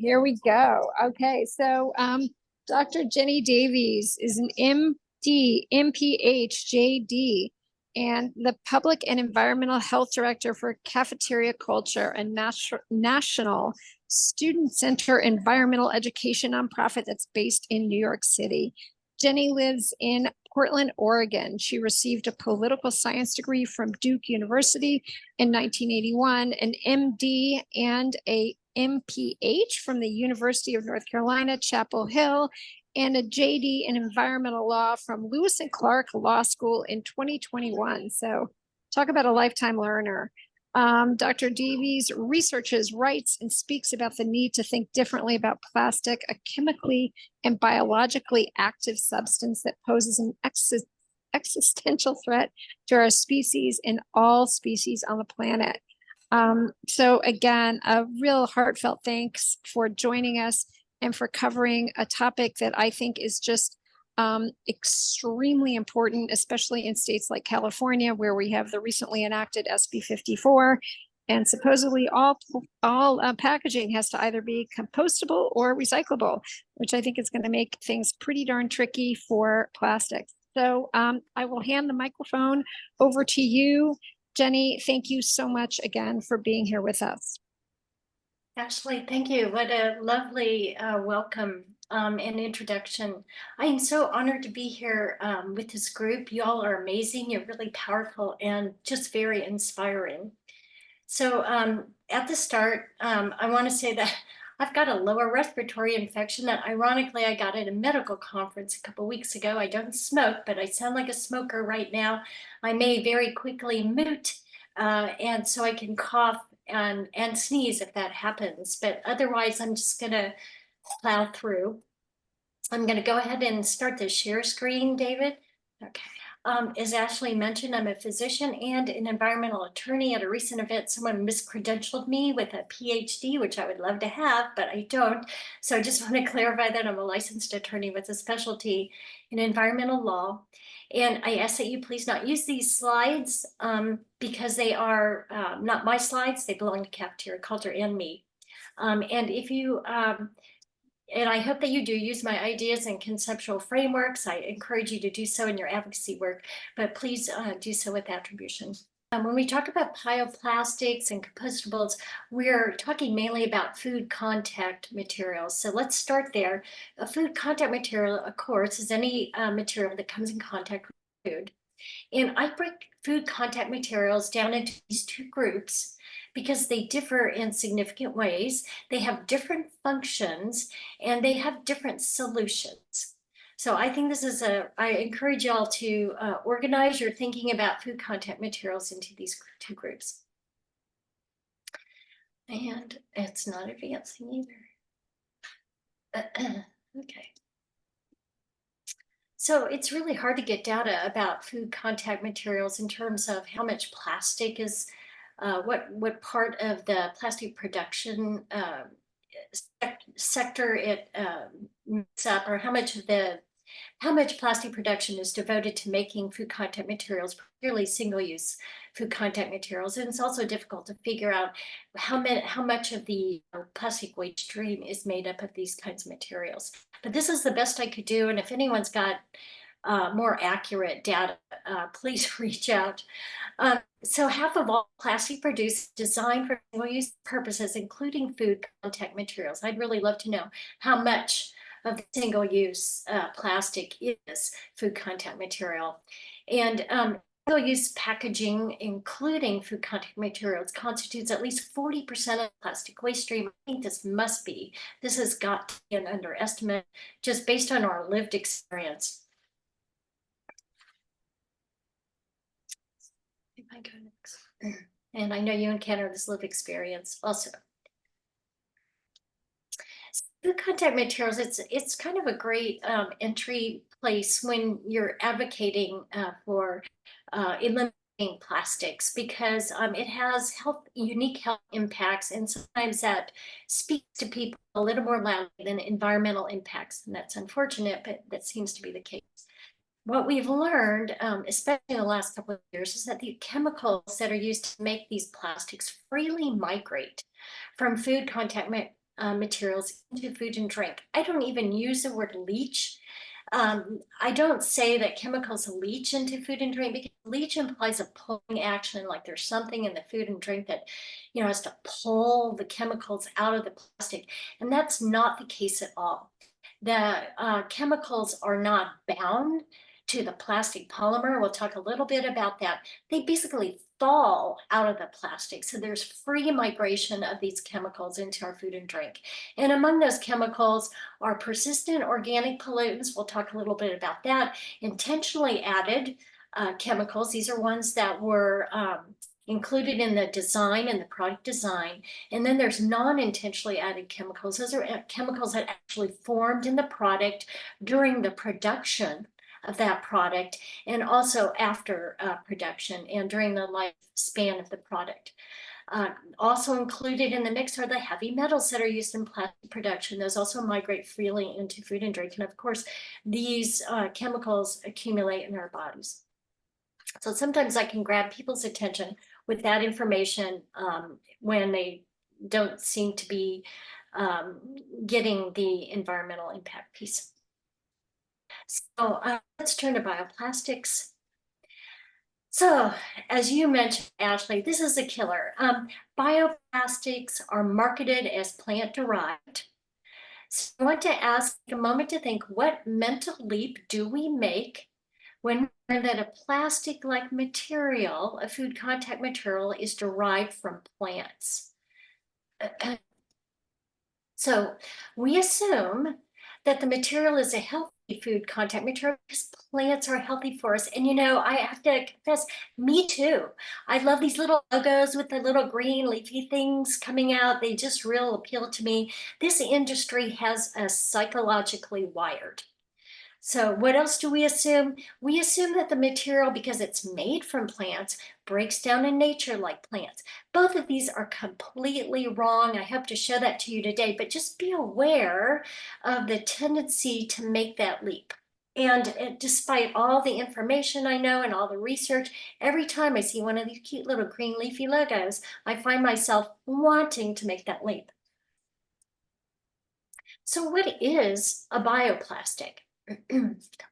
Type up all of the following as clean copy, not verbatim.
Here we go. Okay, so Dr. Jenny Davies is an MD, MPH, JD, and the Public and Environmental Health Director for Cafeteria Culture, a national student center environmental education nonprofit that's based in New York City. Jenny lives in Portland, Oregon. She received a political science degree from Duke University in 1981, an MD and a MPH from the University of North Carolina, Chapel Hill, and a JD in environmental law from Lewis and Clark Law School in 2021. So talk about a lifetime learner. Dr. Davies researches, writes, and speaks about the need to think differently about plastic, a chemically and biologically active substance that poses an existential threat to our species and all species on the planet. So again, a real heartfelt thanks for joining us and for covering a topic that I think is just extremely important, especially in states like California, where we have the recently enacted SB 54. And supposedly all packaging has to either be compostable or recyclable, which I think is going to make things pretty darn tricky for plastics. So I will hand the microphone over to you. Jenny, thank you so much again for being here with us. Ashley, thank you. What a lovely welcome and introduction. I am so honored to be here with this group. You all are amazing. You're really powerful and just very inspiring. So at the start, I want to say that I've got a lower respiratory infection that ironically I got at a medical conference a couple of weeks ago. I don't smoke, but I sound like a smoker right now. I may very quickly moot, and so I can cough and sneeze if that happens. But otherwise, I'm just going to plow through. I'm going to go ahead and start the share screen, David. Okay. As Ashley mentioned, I'm a physician and an environmental attorney. At a recent event, someone miscredentialed me with a PhD, which I would love to have, but I don't. So I just want to clarify that I'm a licensed attorney with a specialty in environmental law. And I ask that you please not use these slides because they are not my slides. They belong to Cafeteria Culture and me. And if you and I hope that you do use my ideas and conceptual frameworks. I encourage you to do so in your advocacy work, but please do so with attribution. When we talk about bioplastics and compostables, we're talking mainly about food contact materials. So let's start there. A food contact material, of course, is any material that comes in contact with food. And I break food contact materials down into these two groups because they differ in significant ways. They have different functions and they have different solutions. So I think this is I encourage y'all to organize your thinking about food contact materials into these two groups. And it's not advancing either. Okay. So it's really hard to get data about food contact materials in terms of how much plastic is, what part of the plastic production sector it makes up, or how much plastic production is devoted to making food contact materials, particularly single-use food contact materials. And it's also difficult to figure out how much of the plastic waste stream is made up of these kinds of materials. But this is the best I could do. And if anyone's got more accurate data, please reach out. So half of all plastic produced designed for single-use purposes, including food contact materials. I'd really love to know how much of the single-use plastic is food contact material. And single-use packaging, including food contact materials, constitutes at least 40% of plastic waste stream. I think this has got to be an underestimate just based on our lived experience. If I go next. And I know you encounter this lived experience also. Food contact materials, it's kind of a great entry place when you're advocating for eliminating plastics because it has unique health impacts, and sometimes that speaks to people a little more loudly than environmental impacts, and that's unfortunate, but that seems to be the case. What we've learned, especially in the last couple of years, is that the chemicals that are used to make these plastics freely migrate from food contact materials into food and drink. I don't even use the word leach. I don't say that chemicals leach into food and drink, because leach implies a pulling action, like there's something in the food and drink that, has to pull the chemicals out of the plastic. And that's not the case at all. The chemicals are not bound to the plastic polymer. We'll talk a little bit about that. They basically fall out of the plastic. So there's free migration of these chemicals into our food and drink. And among those chemicals are persistent organic pollutants. We'll talk a little bit about that. Intentionally added chemicals. These are ones that were included in the design and the product design. And then there's non-intentionally added chemicals. Those are chemicals that actually formed in the product during the production of that product, and also after production and during the lifespan of the product. Also included in the mix are the heavy metals that are used in plastic production. Those also migrate freely into food and drink. And of course, these chemicals accumulate in our bodies. So sometimes I can grab people's attention with that information when they don't seem to be getting the environmental impact piece. So let's turn to bioplastics. So as you mentioned, Ashley, this is a killer. Bioplastics are marketed as plant-derived. So I want to ask a moment to think, what mental leap do we make when we learn that a plastic-like material, a food contact material, is derived from plants? So we assume that the material is a healthy food contact material because plants are healthy for us. And I have to confess, me too. I love these little logos with the little green leafy things coming out. They just real appeal to me. This industry has us psychologically wired. So what else do we assume? We assume that the material, because it's made from plants, breaks down in nature like plants. Both of these are completely wrong. I hope to show that to you today, but just be aware of the tendency to make that leap. And despite all the information I know and all the research, every time I see one of these cute little green leafy logos, I find myself wanting to make that leap. So what is a bioplastic?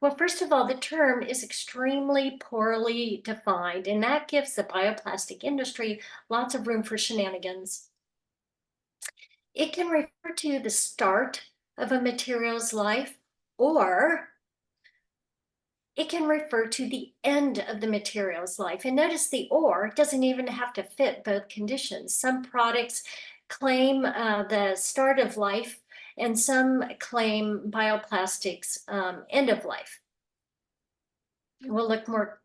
Well, first of all, the term is extremely poorly defined, and that gives the bioplastic industry lots of room for shenanigans. It can refer to the start of a material's life, or it can refer to the end of the material's life. And notice the "or" doesn't even have to fit both conditions. Some products claim the start of life, and some claim bioplastics end of life. We'll look more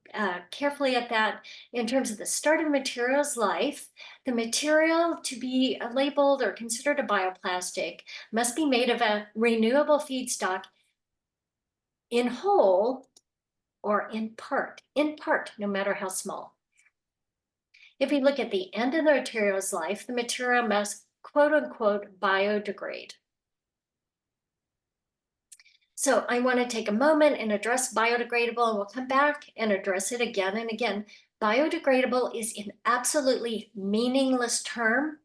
carefully at that. In terms of the start of material's life, the material to be labeled or considered a bioplastic must be made of a renewable feedstock in whole or in part, no matter how small. If we look at the end of the material's life, the material must, quote unquote, biodegrade. So I want to take a moment and address biodegradable, and we'll come back and address it again and again. Biodegradable is an absolutely meaningless term.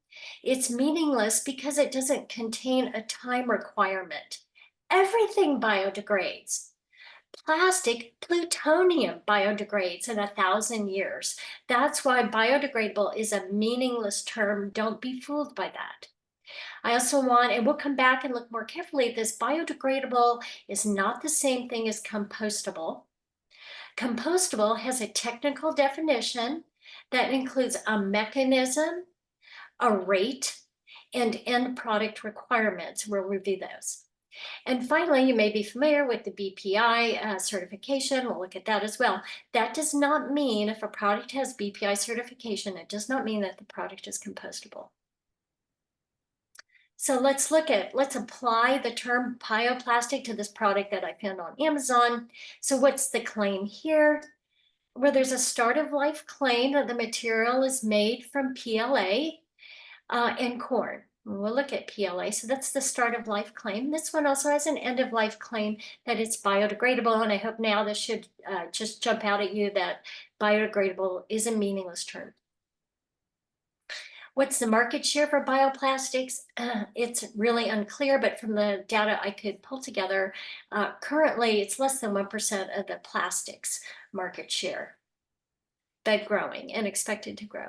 It's meaningless because it doesn't contain a time requirement. Everything biodegrades. Plastic, plutonium biodegrades in 1,000 years. That's why biodegradable is a meaningless term. Don't be fooled by that. I also want, and we'll come back and look more carefully at this, biodegradable is not the same thing as compostable. Compostable has a technical definition that includes a mechanism, a rate, and end product requirements. We'll review those. And finally, you may be familiar with the BPI certification. We'll look at that as well. That does not mean, if a product has BPI certification, it does not mean that the product is compostable. So let's apply the term bioplastic to this product that I found on Amazon. So what's the claim here? Well, there's a start of life claim that the material is made from PLA and corn. We'll look at PLA. So that's the start of life claim. This one also has an end of life claim that it's biodegradable. And I hope now this should just jump out at you that biodegradable is a meaningless term. What's the market share for bioplastics? It's really unclear, but from the data I could pull together, currently it's less than 1% of the plastics market share, but growing and expected to grow.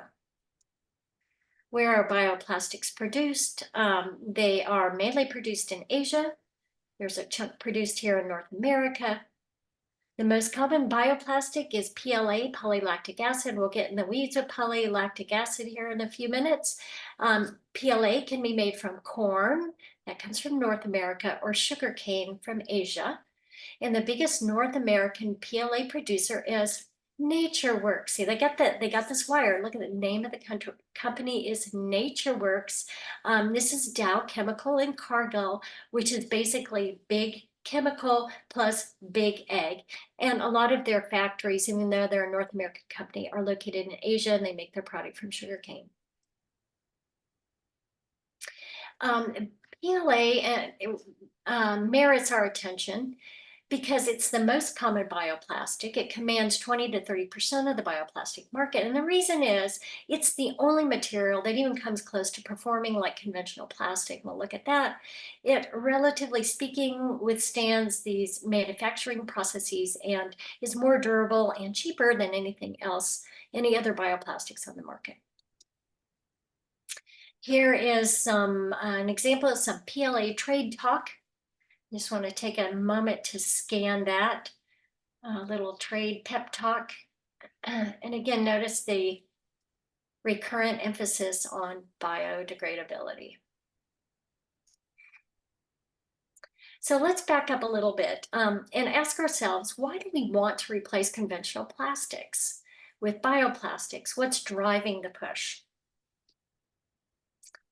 Where are bioplastics produced? They are mainly produced in Asia. There's a chunk produced here in North America. The most common bioplastic is PLA, polylactic acid. We'll get in the weeds with polylactic acid here in a few minutes. PLA can be made from corn, that comes from North America, or sugarcane from Asia. And the biggest North American PLA producer is NatureWorks. See, they got this wire. Look at the name of the company is NatureWorks. This is Dow Chemical in Cargill, which is basically big chemical plus big egg. And a lot of their factories, even though they're a North American company, are located in Asia, and they make their product from sugarcane. PLA merits our attention because it's the most common bioplastic. It commands 20 to 30% of the bioplastic market. And the reason is it's the only material that even comes close to performing like conventional plastic. We'll look at that. It, relatively speaking, withstands these manufacturing processes and is more durable and cheaper than anything else, any other bioplastics on the market. Here is an example of some PLA trade talk. Just want to take a moment to scan that little trade pep talk. And again, notice the recurrent emphasis on biodegradability. So let's back up a little bit and ask ourselves, why do we want to replace conventional plastics with bioplastics? What's driving the push?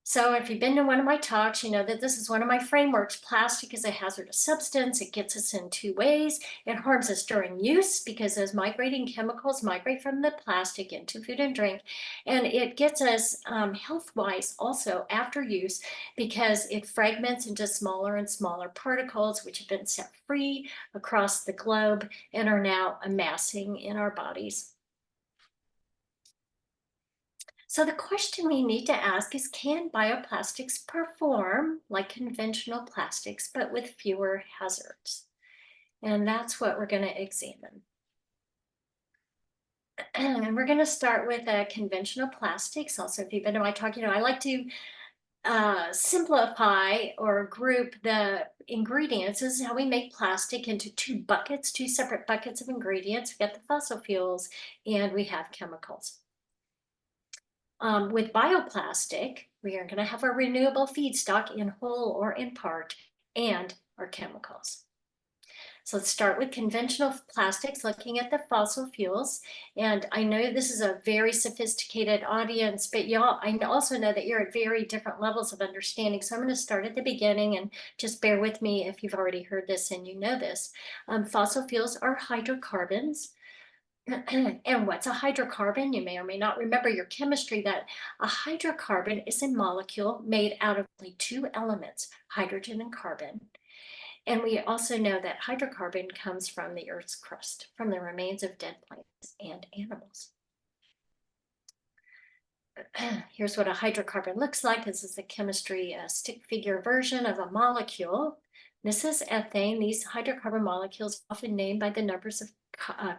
So if you've been to one of my talks, you know that this is one of my frameworks. Plastic is a hazardous substance. It gets us in two ways. It harms us during use because those migrating chemicals migrate from the plastic into food and drink. And it gets us health-wise also after use because it fragments into smaller and smaller particles, which have been set free across the globe and are now amassing in our bodies. So the question we need to ask is, can bioplastics perform like conventional plastics, but with fewer hazards? And that's what we're going to examine. And we're going to start with conventional plastics. Also, if you've been to my talk, you know, I like to simplify or group the ingredients. This is how we make plastic into two buckets, two separate buckets of ingredients. We got the fossil fuels and we have chemicals. With bioplastic, we are going to have a renewable feedstock in whole or in part and our chemicals. So let's start with conventional plastics, looking at the fossil fuels. And I know this is a very sophisticated audience, but y'all, I also know that you're at very different levels of understanding. So I'm going to start at the beginning and just bear with me if you've already heard this and you know this. Fossil fuels are hydrocarbons. And what's a hydrocarbon? You may or may not remember your chemistry that a hydrocarbon is a molecule made out of only two elements, hydrogen and carbon. And we also know that hydrocarbon comes from the Earth's crust, from the remains of dead plants and animals. Here's what a hydrocarbon looks like. This is the chemistry stick figure version of a molecule. This is ethane. These hydrocarbon molecules are often named by the numbers of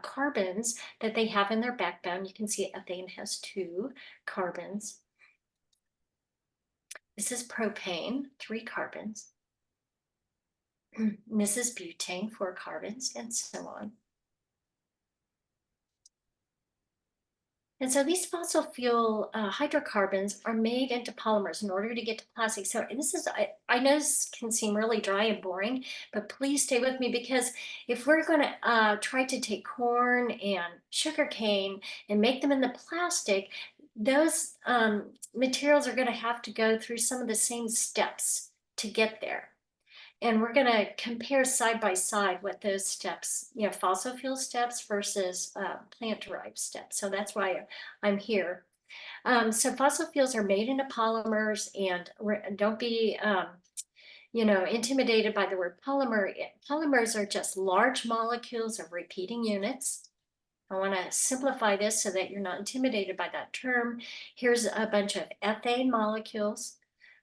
carbons that they have in their backbone. You can see ethane has 2 carbons. This is propane, 3 carbons. And this is butane, 4 carbons, and so on. And so these fossil fuel hydrocarbons are made into polymers in order to get to plastic. So this is, I know this can seem really dry and boring, but please stay with me, because if we're going to try to take corn and sugarcane and make them into plastic, those materials are going to have to go through some of the same steps to get there. And we're going to compare side by side what those steps, you know, fossil fuel steps versus plant-derived steps. So that's why I'm here. So fossil fuels are made into polymers, and don't be, you know, intimidated by the word polymer. Polymers are just large molecules of repeating units. I want to simplify this so that you're not intimidated by that term. Here's a bunch of ethane molecules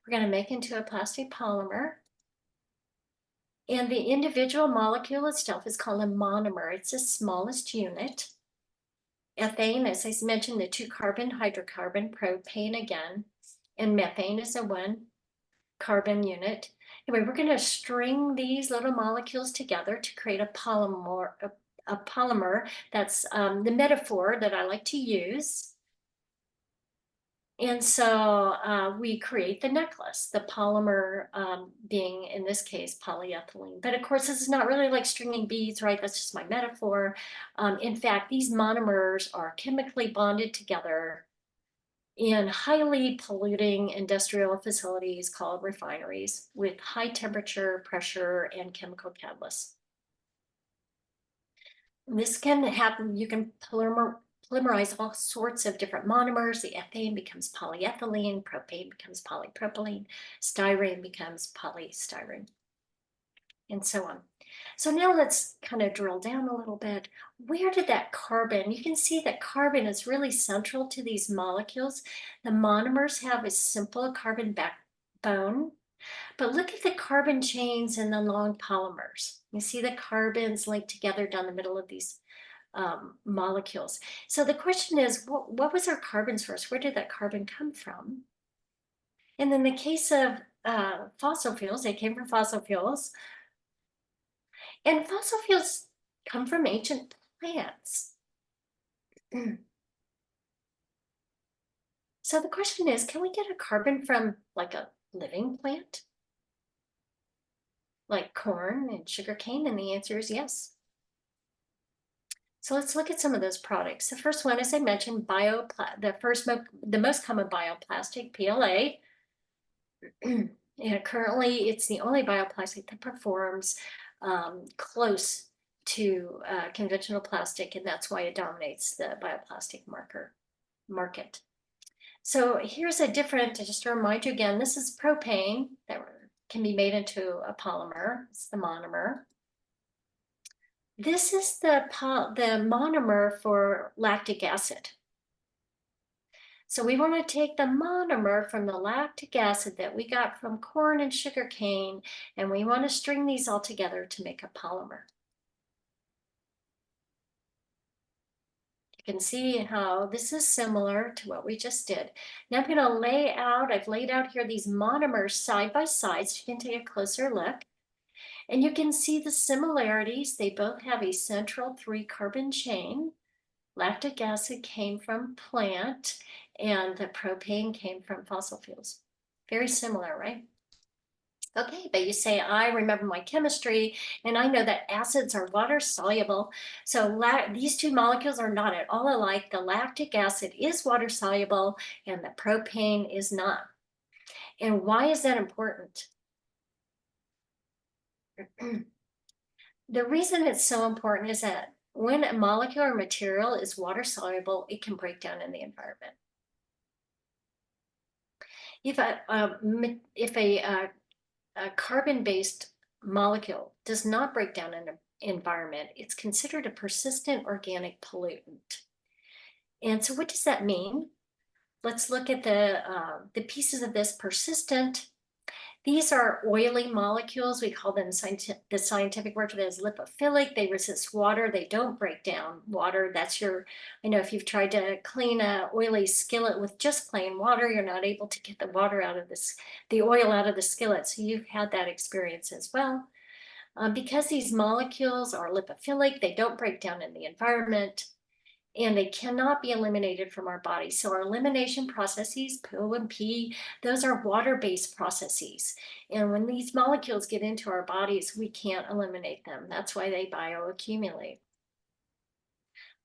we're going to make into a plastic polymer. And the individual molecule itself is called a monomer. It's the smallest unit. Ethane, as I mentioned, the 2-carbon hydrocarbon, propane again, and methane is a 1-carbon unit. Anyway, we're going to string these little molecules together to create a polymer. A polymer, that's the metaphor that I like to use. And so we create the necklace, the polymer being, in this case, polyethylene. But of course, this is not really like stringing beads, right? That's just my metaphor. In fact, these monomers are chemically bonded together in highly polluting industrial facilities called refineries with high temperature, pressure, and chemical catalysts. This can happen, you can polymerize all sorts of different monomers. The ethane becomes polyethylene, propane becomes polypropylene, styrene becomes polystyrene, and so on. So now let's kind of drill down a little bit. Where did that carbon, you can see that carbon is really central to these molecules. The monomers have a simple carbon backbone, but look at the carbon chains in the long polymers. You see the carbons linked together down the middle of these molecules. So the question is, what was our carbon source? Where did that carbon come from? And in the case of fossil fuels, they came from fossil fuels. And fossil fuels come from ancient plants. So the question is, can we get a carbon from like a living plant? Like corn and sugarcane? And the answer is yes. So let's look at some of those products. The first one, as I mentioned, the most common bioplastic, PLA. And currently, it's the only bioplastic that performs close to conventional plastic, and that's why it dominates the bioplastic market. So here's a different, just to remind you again, this is propane that can be made into a polymer. It's the monomer. This is the monomer for lactic acid. So we want to take the monomer from the lactic acid that we got from corn and sugar cane, and we want to string these all together to make a polymer. You can see how this is similar to what we just did. Now I'm going to I've laid out here these monomers side by side so you can take a closer look. And you can see the similarities. They both have a central 3-carbon chain. Lactic acid came from plant, and the propane came from fossil fuels. Very similar, right? Okay, but you say, I remember my chemistry, and I know that acids are water soluble. So these two molecules are not at all alike. The lactic acid is water soluble, and the propane is not. And why is that important? The reason it's so important is that when a molecule or material is water soluble, it can break down in the environment. If a carbon-based molecule does not break down in an environment, it's considered a persistent organic pollutant. And so what does that mean? Let's look at the pieces of this persistent. These are oily molecules. We call them, the scientific word for that is lipophilic. They resist water. They don't break down water. That's I know if you've tried to clean an oily skillet with just plain water, you're not able to get the water out of the oil out of the skillet. So you've had that experience as well. Because these molecules are lipophilic, they don't break down in the environment, and they cannot be eliminated from our body. So our elimination processes, poo and pee, those are water-based processes. And when these molecules get into our bodies, we can't eliminate them. That's why they bioaccumulate.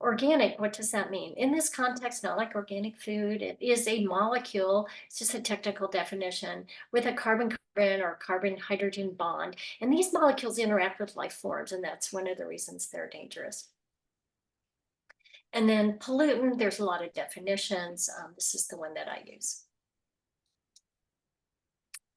Organic, what does that mean? In this context, not like organic food, it is a molecule, it's just a technical definition, with a carbon-carbon or carbon-hydrogen bond. And these molecules interact with life forms, and that's one of the reasons they're dangerous. And then pollutant, there's a lot of definitions. This is the one that I use.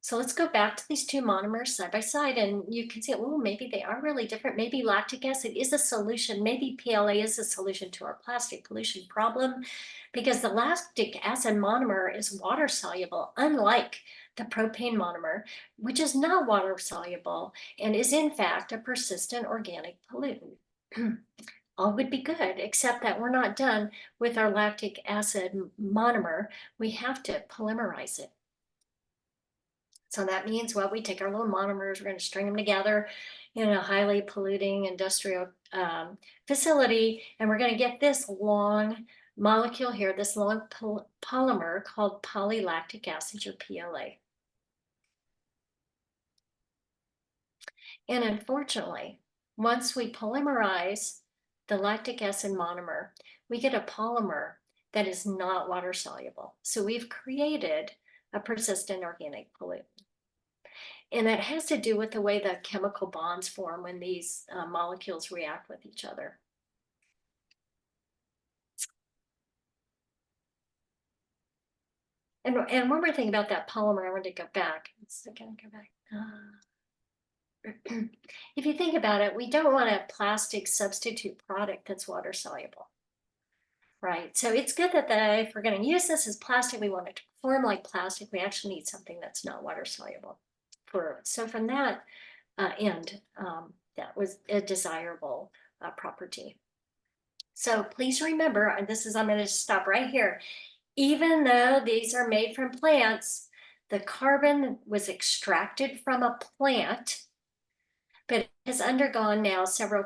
So let's go back to these two monomers side by side, and you can see, oh, maybe they are really different. Maybe lactic acid is a solution. Maybe PLA is a solution to our plastic pollution problem, because the lactic acid monomer is water soluble, unlike the propane monomer, which is not water soluble and is in fact a persistent organic pollutant. All would be good, except that we're not done with our lactic acid monomer. We have to polymerize it. So that means, well, we take our little monomers, we're going to string them together in a highly polluting industrial facility, and we're going to get this long molecule here, this long polymer called polylactic acid, or PLA. And unfortunately, once we polymerize the lactic acid monomer, we get a polymer that is not water soluble. So we've created a persistent organic pollutant. And that has to do with the way the chemical bonds form when these molecules react with each other. And one more thing about that polymer, I want to go back. If you think about it, we don't want a plastic substitute product that's water soluble. Right, so it's good that if we're going to use this as plastic, we want it to perform like plastic. We actually need something that's not water soluble. So from that end, that was a desirable property. So please remember, and I'm going to stop right here. Even though these are made from plants, the carbon was extracted from a plant, but it has undergone now several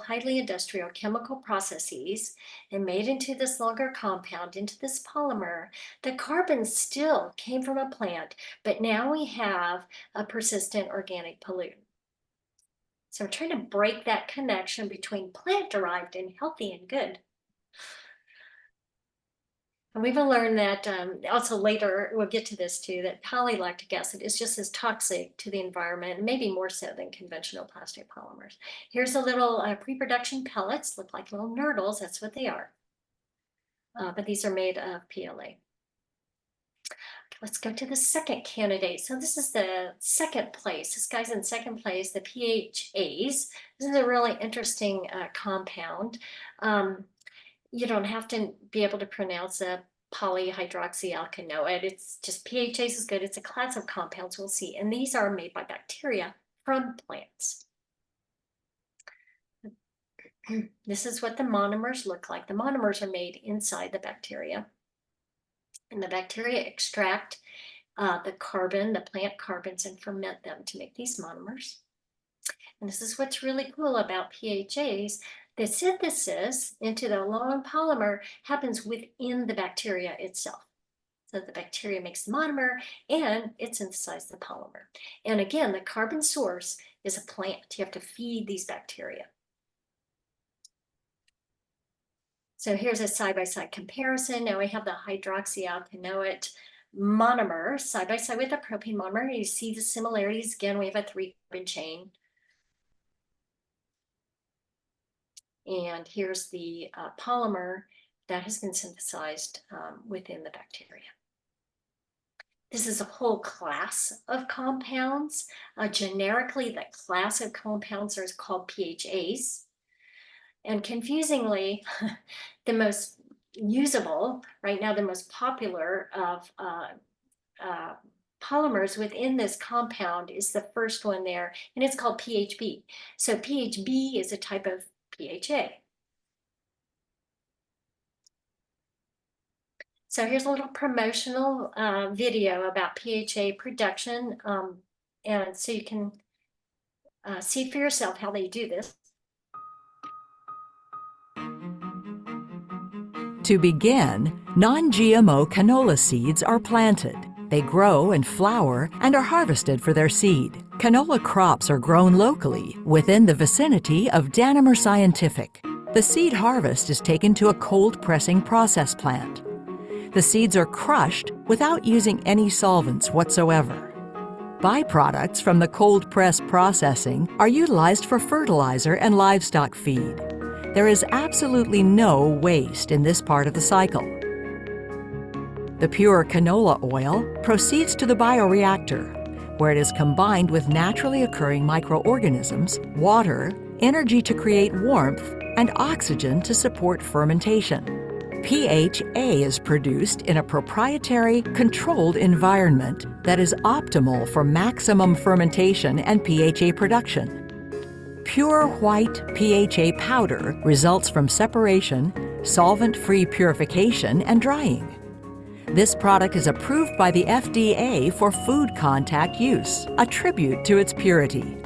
highly industrial chemical processes and made into this longer compound, into this polymer. The carbon still came from a plant, but now we have a persistent organic pollutant. So I'm trying to break that connection between plant-derived and healthy and good. And we've learned that also later, we'll get to this too, that polylactic acid is just as toxic to the environment, maybe more so than conventional plastic polymers. Here's a little pre-production pellets, look like little nurdles, that's what they are. But these are made of PLA. Let's go to the second candidate. So this is the second place. This guy's in second place, the PHAs. This is a really interesting compound. You don't have to be able to pronounce a polyhydroxyalkanoate. It's just PHAs is good. It's a class of compounds we'll see. And these are made by bacteria from plants. This is what the monomers look like. The monomers are made inside the bacteria. And the bacteria extract the carbon, the plant carbons, and ferment them to make these monomers. And this is what's really cool about PHAs. The synthesis into the long polymer happens within the bacteria itself. So the bacteria makes the monomer and it synthesizes the polymer. And again, the carbon source is a plant. You have to feed these bacteria. So here's a side-by-side comparison. Now we have the hydroxyalkanoate monomer side by side with the propane monomer. You see the similarities. Again, we have a 3-carbon chain. And here's the polymer that has been synthesized within the bacteria. This is a whole class of compounds. Generically, the class of compounds are called PHAs. And confusingly, the most usable, right now, the most popular of polymers within this compound is the first one there, and it's called PHB. So PHB is a type of PHA. So here's a little promotional video about PHA production, and so you can see for yourself how they do this. To begin, non-GMO canola seeds are planted. They grow and flower and are harvested for their seed. Canola crops are grown locally within the vicinity of Danimer Scientific. The seed harvest is taken to a cold pressing process plant. The seeds are crushed without using any solvents whatsoever. Byproducts from the cold press processing are utilized for fertilizer and livestock feed. There is absolutely no waste in this part of the cycle. The pure canola oil proceeds to the bioreactor, where it is combined with naturally occurring microorganisms, water, energy to create warmth, and oxygen to support fermentation. PHA is produced in a proprietary, controlled environment that is optimal for maximum fermentation and PHA production. Pure white PHA powder results from separation, solvent-free purification, and drying. This product is approved by the FDA for food contact use, a tribute to its purity.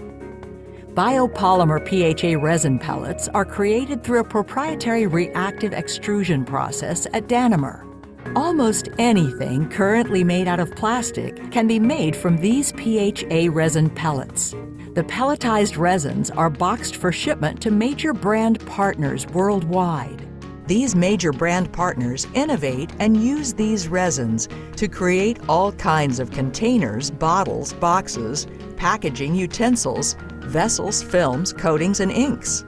Biopolymer PHA resin pellets are created through a proprietary reactive extrusion process at Danimer. Almost anything currently made out of plastic can be made from these PHA resin pellets. The pelletized resins are boxed for shipment to major brand partners worldwide. These major brand partners innovate and use these resins to create all kinds of containers, bottles, boxes, packaging utensils, vessels, films, coatings, and inks.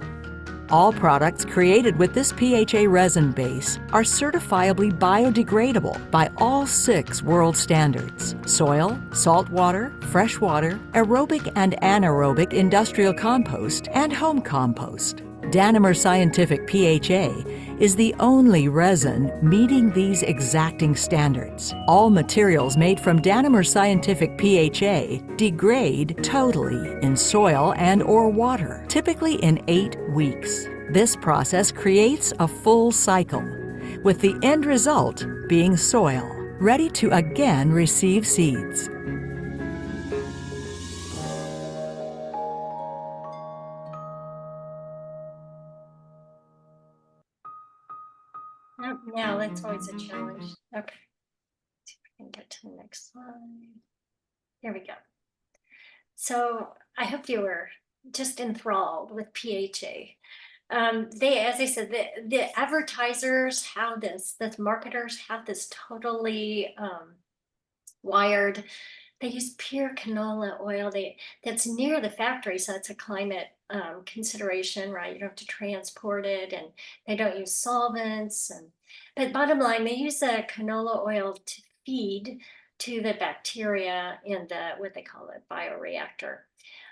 All products created with this PHA resin base are certifiably biodegradable by all 6 world standards: soil, saltwater, freshwater, aerobic and anaerobic industrial compost, and home compost. Danimer Scientific PHA is the only resin meeting these exacting standards. All materials made from Danimer Scientific PHA degrade totally in soil and/or water, typically in 8 weeks. This process creates a full cycle, with the end result being soil, ready to again receive seeds. Now that's always a challenge. Okay, see if I can get to the next slide. Here we go. So I hope you were just enthralled with PHA. As I said, the advertisers have this, the marketers have this totally wired. They use pure canola oil. That's near the factory, so it's a climate consideration, right? You don't have to transport it, and they don't use solvents. But bottom line, they use the canola oil to feed to the bacteria in the what they call a bioreactor.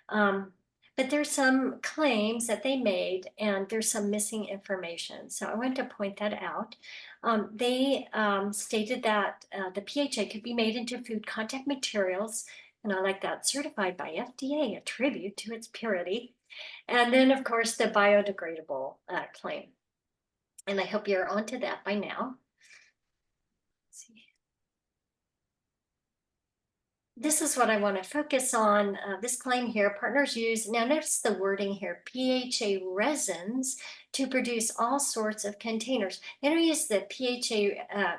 But there's some claims that they made, and there's some missing information. So I want to point that out. They stated that the PHA could be made into food contact materials, and I like that, certified by FDA, a tribute to its purity. And then, of course, the biodegradable claim. And I hope you're onto that by now. Let's see. This is what I want to focus on. This claim here, partners use, now notice the wording here, PHA resins to produce all sorts of containers. They don't use the PHA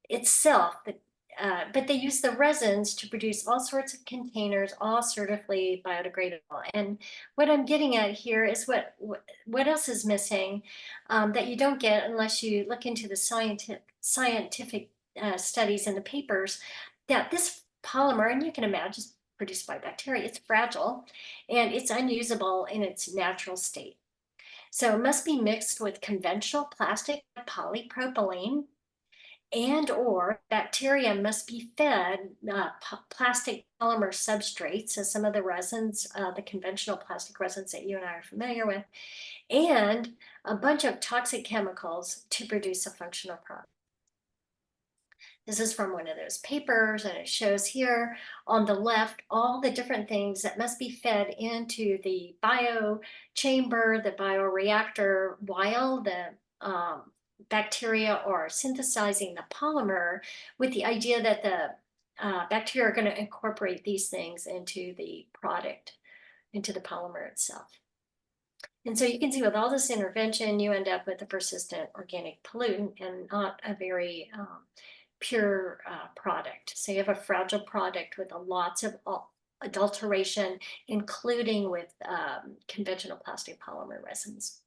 itself, but they use the resins to produce all sorts of containers, all certifiably biodegradable. And what I'm getting at here is what else is missing that you don't get unless you look into the scientific studies in the papers, that this polymer, and you can imagine, is produced by bacteria. It's fragile and it's unusable in its natural state. So it must be mixed with conventional plastic polypropylene, and or bacteria must be fed plastic polymer substrates, so some of the resins, the conventional plastic resins that you and I are familiar with, and a bunch of toxic chemicals to produce a functional product. This is from one of those papers, and it shows here on the left all the different things that must be fed into the bio chamber, the bioreactor, while the bacteria are synthesizing the polymer, with the idea that the bacteria are going to incorporate these things into the product, into the polymer itself. And so you can see with all this intervention, you end up with a persistent organic pollutant and not a very pure product. So you have a fragile product with lots of adulteration, including with conventional plastic polymer resins.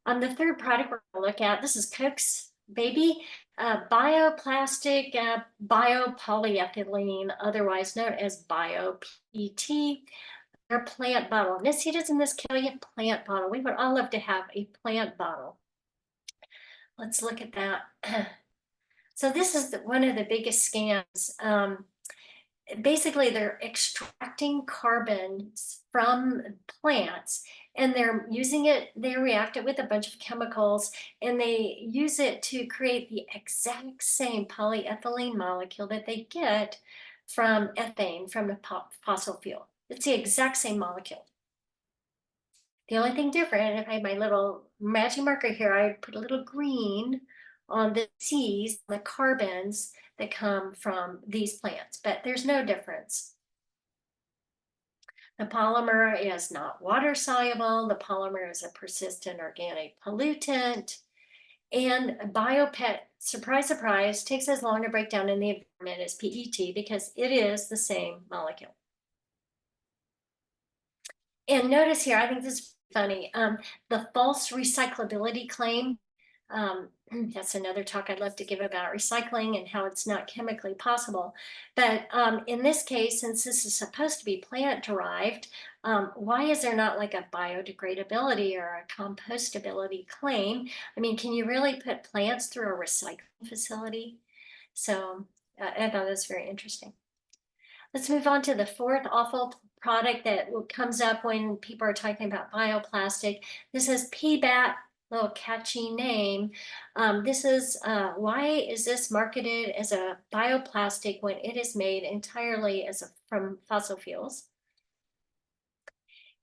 The third product we're going to look at, this is Coke's Baby Bioplastic Biopolyethylene, otherwise known as BioPET. Their plant bottle. And see, it is in this Kelly plant bottle. We would all love to have a plant bottle. Let's look at that. So this is one of the biggest scams. Basically, they're extracting carbons from plants and they're using it, they react it with a bunch of chemicals, and they use it to create the exact same polyethylene molecule that they get from ethane from the fossil fuel. It's the exact same molecule. The only thing different, if I had my little magic marker here, I put a little green on the C's, the carbons that come from these plants, but there's no difference. The polymer is not water soluble. The polymer is a persistent organic pollutant. And biopet, surprise, surprise, takes as long to break down in the environment as PET because it is the same molecule. And notice here, I think this is funny, the false recyclability claim. That's another talk I'd love to give about recycling and how it's not chemically possible. But in this case, since this is supposed to be plant derived, why is there not like a biodegradability or a compostability claim? I mean, can you really put plants through a recycling facility? So I thought that was very interesting. Let's move on to the fourth awful product that comes up when people are talking about bioplastic. This is PBAT, little catchy name. This is why is this marketed as a bioplastic when it is made entirely from fossil fuels?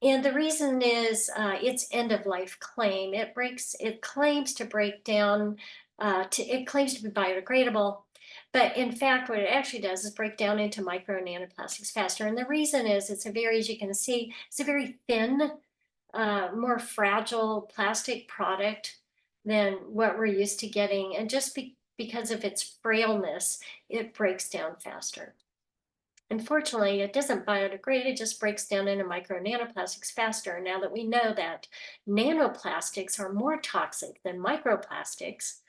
And the reason is its end of life claim. It claims to break down, it claims to be biodegradable. But in fact, what it actually does is break down into micro and nanoplastics faster. And the reason is it's a very, as you can see, it's a very thin, more fragile plastic product than what we're used to getting. And just because of its frailness, it breaks down faster. Unfortunately, it doesn't biodegrade, it just breaks down into micro and nanoplastics faster. Now that we know that nanoplastics are more toxic than microplastics,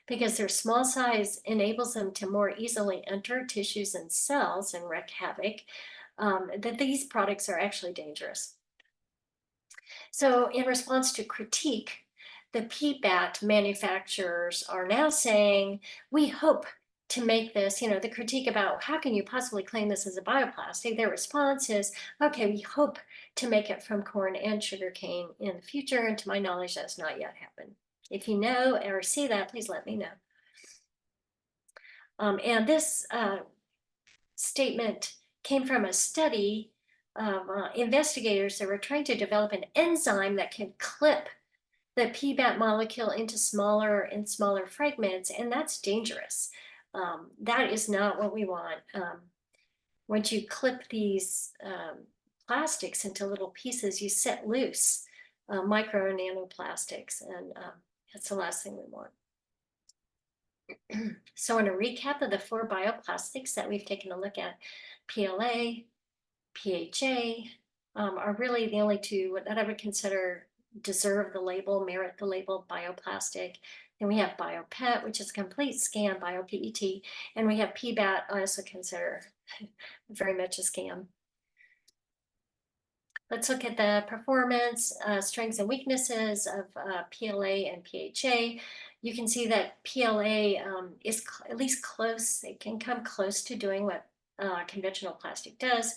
because their small size enables them to more easily enter tissues and cells and wreak havoc, that these products are actually dangerous. So in response to critique, the PBAT manufacturers are now saying, we hope to make this, the critique about how can you possibly claim this as a bioplastic, their response is, okay, we hope to make it from corn and sugarcane in the future. And to my knowledge, that's not yet happened. If you know or see that, please let me know. And this statement came from a study of investigators that were trying to develop an enzyme that can clip the PBAT molecule into smaller and smaller fragments, and that's dangerous. That is not what we want. Once you clip these plastics into little pieces, you set loose micro and nanoplastics, and that's the last thing we want. So in a recap of the 4 bioplastics that we've taken a look at, PLA, PHA are really the only 2 that I would consider deserve the label, merit the label bioplastic. Then we have BioPET, which is a complete scam, BioPET, and we have PBAT, I also consider very much a scam. Let's look at the performance, strengths and weaknesses of PLA and PHA. You can see that PLA is at least close. It can come close to doing what conventional plastic does,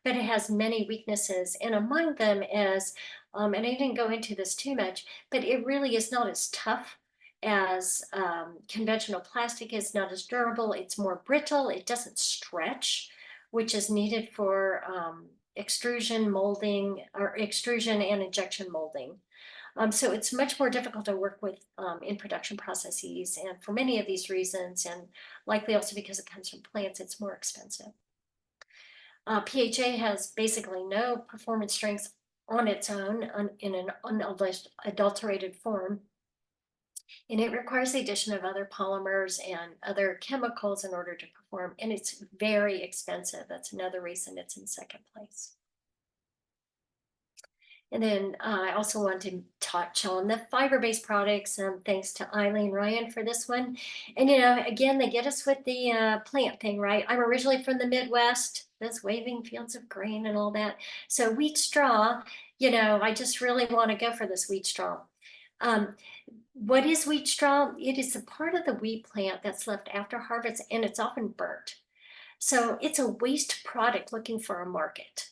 but it has many weaknesses. And among them is, and I didn't go into this too much, but it really is not as tough as conventional plastic, is not as durable. It's more brittle. It doesn't stretch, which is needed for extrusion molding, or extrusion and injection molding. So it's much more difficult to work with in production processes. And for many of these reasons, and likely also because it comes from plants, it's more expensive. PHA has basically no performance strengths on its own in an unadulterated form. And it requires the addition of other polymers and other chemicals in order to perform. And it's very expensive. That's another reason it's in second place. And then I also want to touch on the fiber-based products. Thanks to Eileen Ryan for this one. And, again, they get us with the plant thing, right? I'm originally from the Midwest, those waving fields of grain and all that. So wheat straw, I just really want to go for this wheat straw. What is wheat straw? It is a part of the wheat plant that's left after harvest, and it's often burnt. So it's a waste product looking for a market.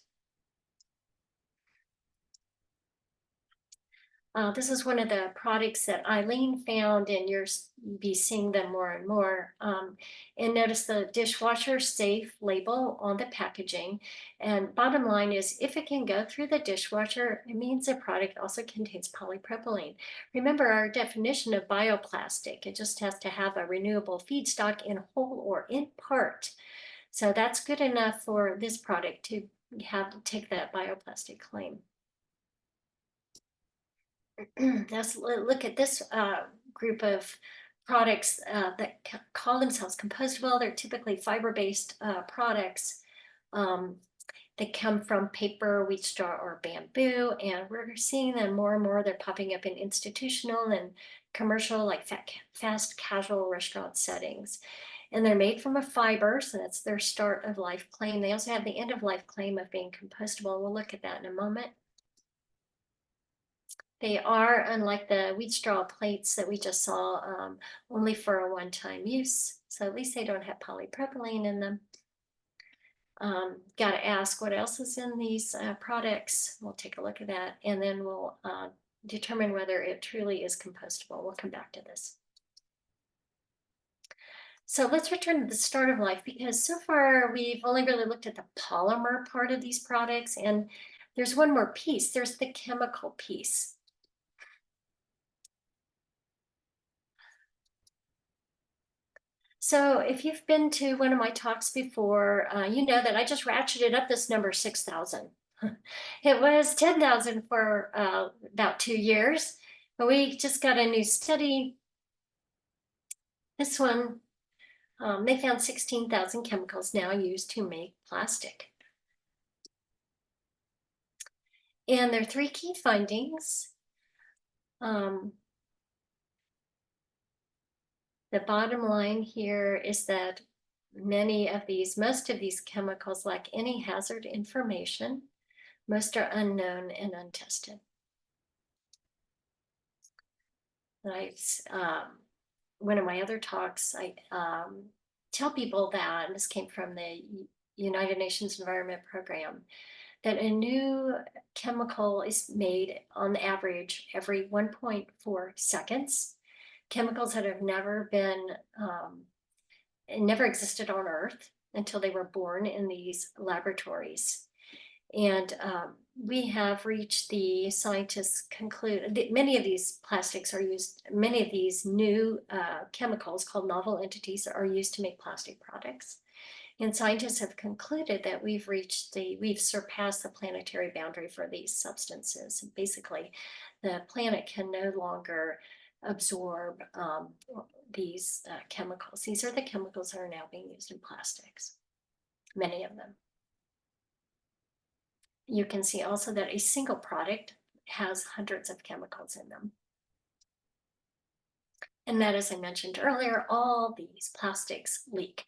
This is one of the products that Eileen found, and you'll be seeing them more and more. And notice the dishwasher safe label on the packaging. And bottom line is, if it can go through the dishwasher, it means the product also contains polypropylene. Remember our definition of bioplastic. It just has to have a renewable feedstock in whole or in part. So that's good enough for this product to take that bioplastic claim. Let's look at this group of products that call themselves compostable. They're typically fiber-based products that come from paper, wheat straw, or bamboo. And we're seeing them more and more. They're popping up in institutional and commercial, like fast casual restaurant settings. And they're made from a fiber, so that's their start of life claim. They also have the end of life claim of being compostable. We'll look at that in a moment. They are, unlike the wheat straw plates that we just saw, only for a one-time use. So at least they don't have polypropylene in them. Got to ask what else is in these products. We'll take a look at that, and then we'll determine whether it truly is compostable. We'll come back to this. So let's return to the start of life, because so far we've only really looked at the polymer part of these products, and there's one more piece. There's the chemical piece. So if you've been to one of my talks before, you know that I just ratcheted up this number 6,000. It was 10,000 for about 2 years, but we just got a new study. This one, they found 16,000 chemicals now used to make plastic. And there are 3 key findings. The bottom line here is that most of these chemicals lack any hazard information. Most are unknown and untested. One of my other talks, I tell people that, and this came from the United Nations Environment Program, that a new chemical is made on average every 1.4 seconds. Chemicals that have never existed on Earth until they were born in these laboratories. And we have reached, the scientists conclude that many of these plastics are used, many of these new chemicals called novel entities are used to make plastic products. And scientists have concluded that we've surpassed the planetary boundary for these substances. Basically, the planet can no longer absorb these chemicals. These are the chemicals that are now being used in plastics, many of them. You can see also that a single product has hundreds of chemicals in them. And that, as I mentioned earlier, all these plastics leak.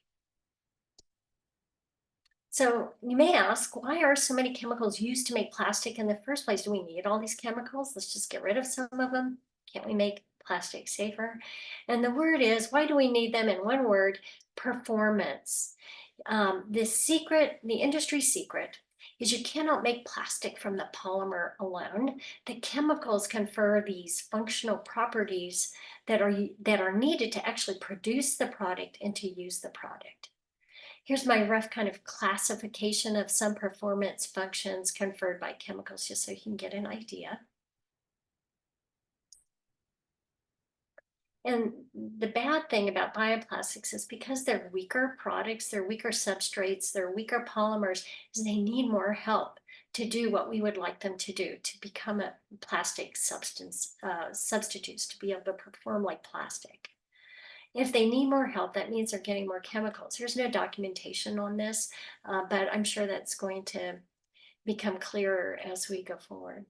So you may ask, why are so many chemicals used to make plastic in the first place? Do we need all these chemicals? Let's just get rid of some of them. Can't we make plastic safer? And the word is, why do we need them? In one word, performance. The industry secret is you cannot make plastic from the polymer alone. The chemicals confer these functional properties that are needed to actually produce the product and to use the product. Here's my rough kind of classification of some performance functions conferred by chemicals, just so you can get an idea. And the bad thing about bioplastics is because they're weaker products, they're weaker substrates, they're weaker polymers, is they need more help to do what we would like them to do, to become a plastic substitutes, to be able to perform like plastic. If they need more help, that means they're getting more chemicals. There's no documentation on this, but I'm sure that's going to become clearer as we go forward.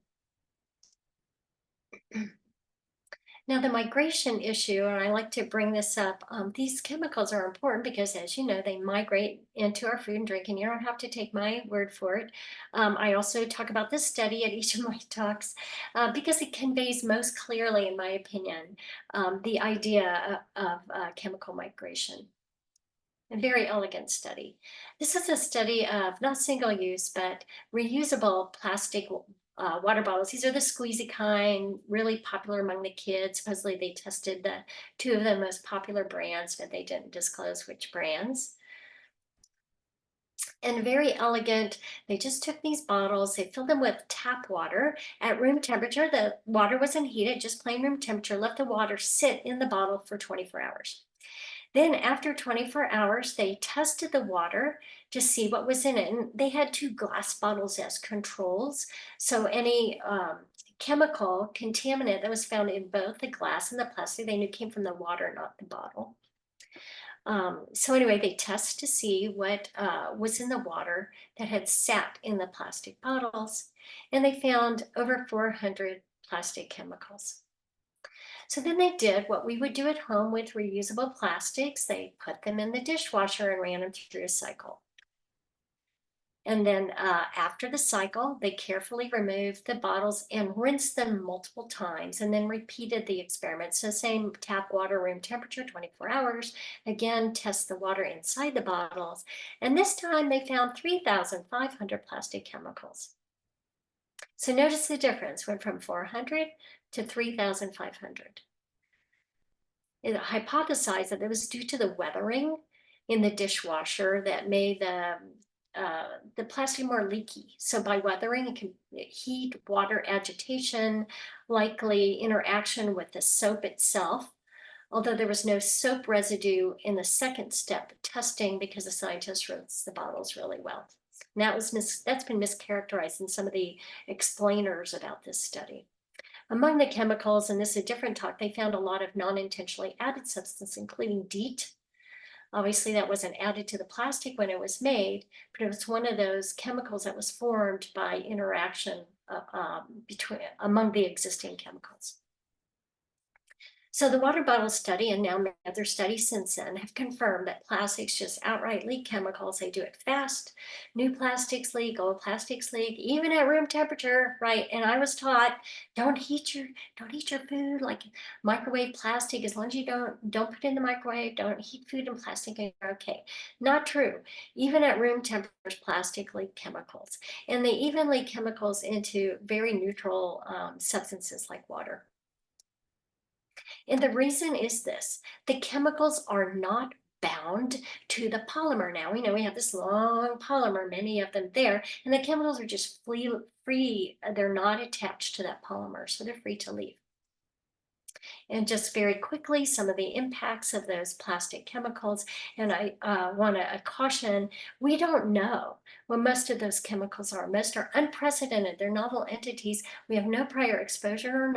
Now, the migration issue, and I like to bring this up, these chemicals are important because, as you know, they migrate into our food and drink, and you don't have to take my word for it. I also talk about this study at each of my talks because it conveys most clearly, in my opinion, the idea of chemical migration. A very elegant study. This is a study of not single use, but reusable plastic water bottles. These are the squeezy kind, really popular among the kids. Supposedly they tested the two of the most popular brands, but they didn't disclose which brands. And very elegant. They just took these bottles, they filled them with tap water at room temperature. The water wasn't heated, just plain room temperature, left the water sit in the bottle for 24 hours. Then after 24 hours, they tested the water to see what was in it. And they had 2 glass bottles as controls. So any chemical contaminant that was found in both the glass and the plastic, they knew came from the water, not the bottle. So anyway, they tested to see what was in the water that had sat in the plastic bottles. And they found over 400 plastic chemicals. So then they did what we would do at home with reusable plastics. They put them in the dishwasher and ran them through a cycle. And then after the cycle, they carefully removed the bottles and rinsed them multiple times and then repeated the experiment. So same tap water, room temperature, 24 hours. Again, test the water inside the bottles. And this time they found 3,500 plastic chemicals. So notice the difference, went from 400 to 3,500. It hypothesized that it was due to the weathering in the dishwasher that made the plastic more leaky. So by weathering, it can heat, water agitation, likely interaction with the soap itself. Although there was no soap residue in the second step testing because the scientists rinsed the bottles really well. And that's been mischaracterized in some of the explainers about this study. Among the chemicals, and this is a different talk, they found a lot of non-intentionally added substances, including DEET. Obviously, that wasn't added to the plastic when it was made, but it was one of those chemicals that was formed by interaction among the existing chemicals. So the water bottle study, and now many other studies since then, have confirmed that plastics just outright leak chemicals. They do it fast. New plastics leak, old plastics leak, even at room temperature, right? And I was taught, don't heat your food like microwave plastic. As long as you don't put it in the microwave, don't heat food in plastic, and you're okay. Not true. Even at room temperatures, plastic leak chemicals, and they even leak chemicals into very neutral substances like water. And the reason is this: the chemicals are not bound to the polymer. Now we know we have this long polymer, many of them there, and the chemicals are just free. They're not attached to that polymer, so they're free to leave. And just very quickly, some of the impacts of those plastic chemicals. And I want to caution, we don't know what most of those chemicals are. Most are unprecedented. They're novel entities. We have no prior exposure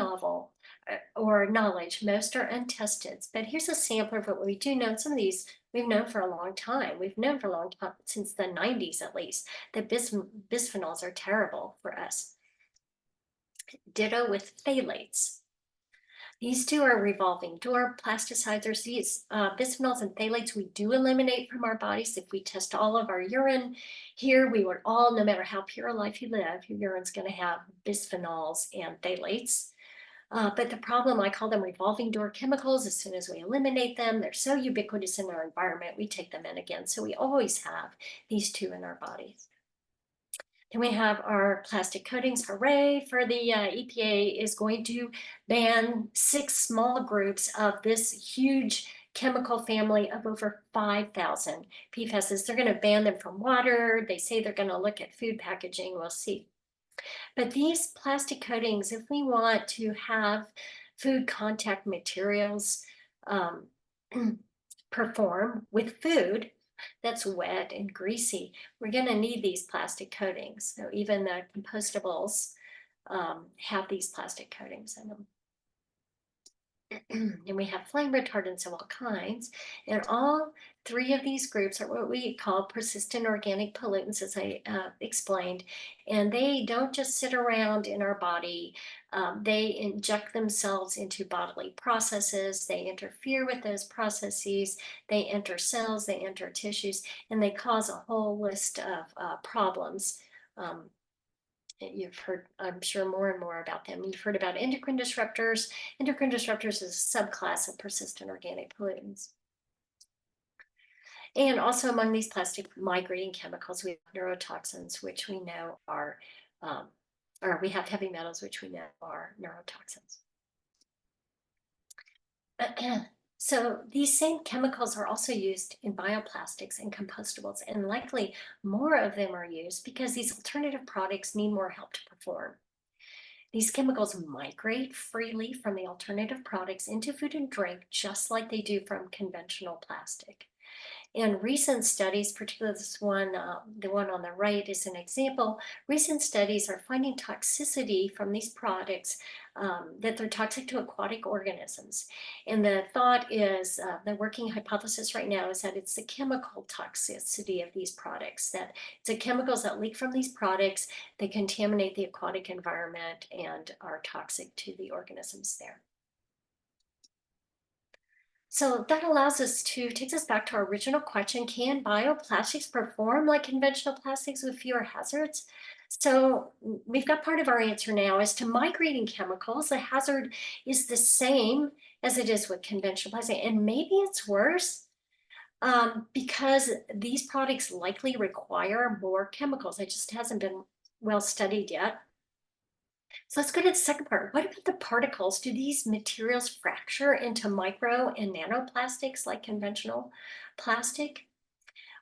or knowledge. Most are untested. But here's a sampler of what we do know. Some of these we've known for a long time. We've known for a long time, since the 90s at least, that bisphenols are terrible for us. Ditto with phthalates. These two are revolving door plasticizers. These bisphenols and phthalates we do eliminate from our bodies. If we test all of our urine here, we would all, no matter how pure a life you live, your urine's going to have bisphenols and phthalates. But the problem, I call them revolving door chemicals. As soon as we eliminate them, they're so ubiquitous in our environment, we take them in again. So we always have these two in our bodies. Then we have our plastic coatings. Hooray for the EPA is going to ban 6 small groups of this huge chemical family of over 5,000 PFASs. They're going to ban them from water. They say they're going to look at food packaging. We'll see. But these plastic coatings, if we want to have food contact materials perform with food that's wet and greasy, we're going to need these plastic coatings. So even the compostables have these plastic coatings in them. And we have flame retardants of all kinds. And all three of these groups are what we call persistent organic pollutants, as I explained. And they don't just sit around in our body. They inject themselves into bodily processes. They interfere with those processes. They enter cells, they enter tissues, and they cause a whole list of problems. You've heard, I'm sure, more and more about them. You've heard about endocrine disruptors. Endocrine disruptors is a subclass of persistent organic pollutants. And also among these plastic migrating chemicals, we have neurotoxins, which we know are, or we have heavy metals, which we know are neurotoxins. So these same chemicals are also used in bioplastics and compostables, and likely more of them are used because these alternative products need more help to perform. These chemicals migrate freely from the alternative products into food and drink, just like they do from conventional plastic. And recent studies, particularly this one, the one on the right is an example. Recent studies are finding toxicity from these products, that they're toxic to aquatic organisms. And the thought is, the working hypothesis right now is that it's the chemical toxicity of these products, that it's the chemicals that leak from these products, they contaminate the aquatic environment and are toxic to the organisms there. So that allows us to, takes us back to our original question, can bioplastics perform like conventional plastics with fewer hazards? So we've got part of our answer now. As to migrating chemicals, the hazard is the same as it is with conventional plastic, and maybe it's worse, because these products likely require more chemicals. It just hasn't been well studied yet. So let's go to the second part. What about the particles? Do these materials fracture into micro and nanoplastics like conventional plastic?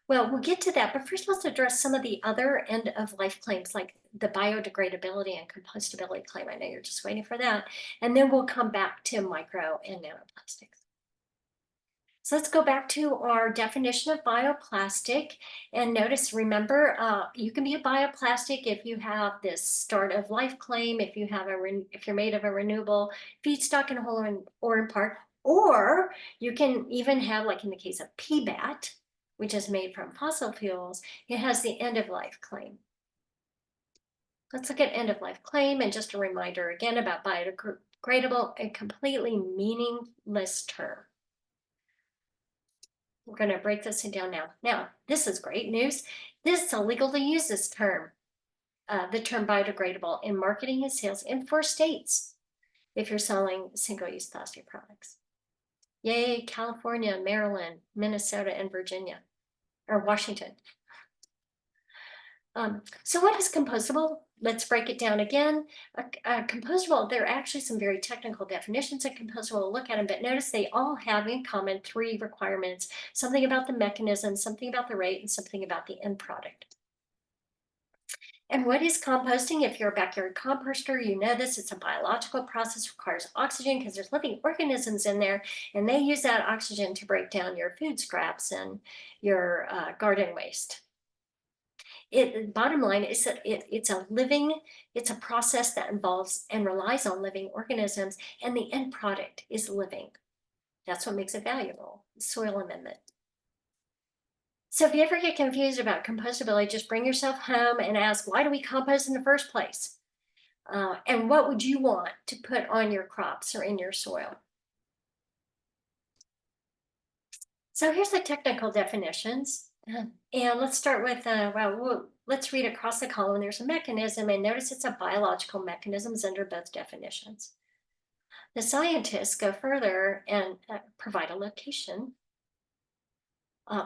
Well, we'll get to that, but first let's address some of the other end of life claims like the biodegradability and compostability claim. I know you're just waiting for that. And then we'll come back to micro and nanoplastics. So let's go back to our definition of bioplastic and notice, remember, you can be a bioplastic if you have this start of life claim, if you have if you're made of a renewable feedstock in whole or in part, or you can even have, like in the case of PBAT, which is made from fossil fuels, it has the end of life claim. Let's look at end of life claim, and just a reminder again about biodegradable, a completely meaningless term. We're going to break this down now. Now, this is great news. This is illegal to use this term, the term biodegradable, in marketing and sales in 4 states if you're selling single-use plastic products. Yay, California, Maryland, Minnesota, and Virginia, or Washington. So what is compostable? Let's break it down again. Compostable, there are actually some very technical definitions of compostable. We'll look at them, but notice they all have in common 3 requirements: something about the mechanism, something about the rate, and something about the end product. And what is composting? If you're a backyard composter, you know this. It's a biological process, requires oxygen because there's living organisms in there, and they use that oxygen to break down your food scraps and your garden waste. Bottom line is that it's a process that involves and relies on living organisms, and the end product is living. That's what makes it valuable, soil amendment. So if you ever get confused about compostability, just bring yourself home and ask, why do we compost in the first place? And what would you want to put on your crops or in your soil? So here's the technical definitions. And let's start with, let's read across the column. There's a mechanism, and notice it's a biological mechanism under both definitions. The scientists go further and provide a location.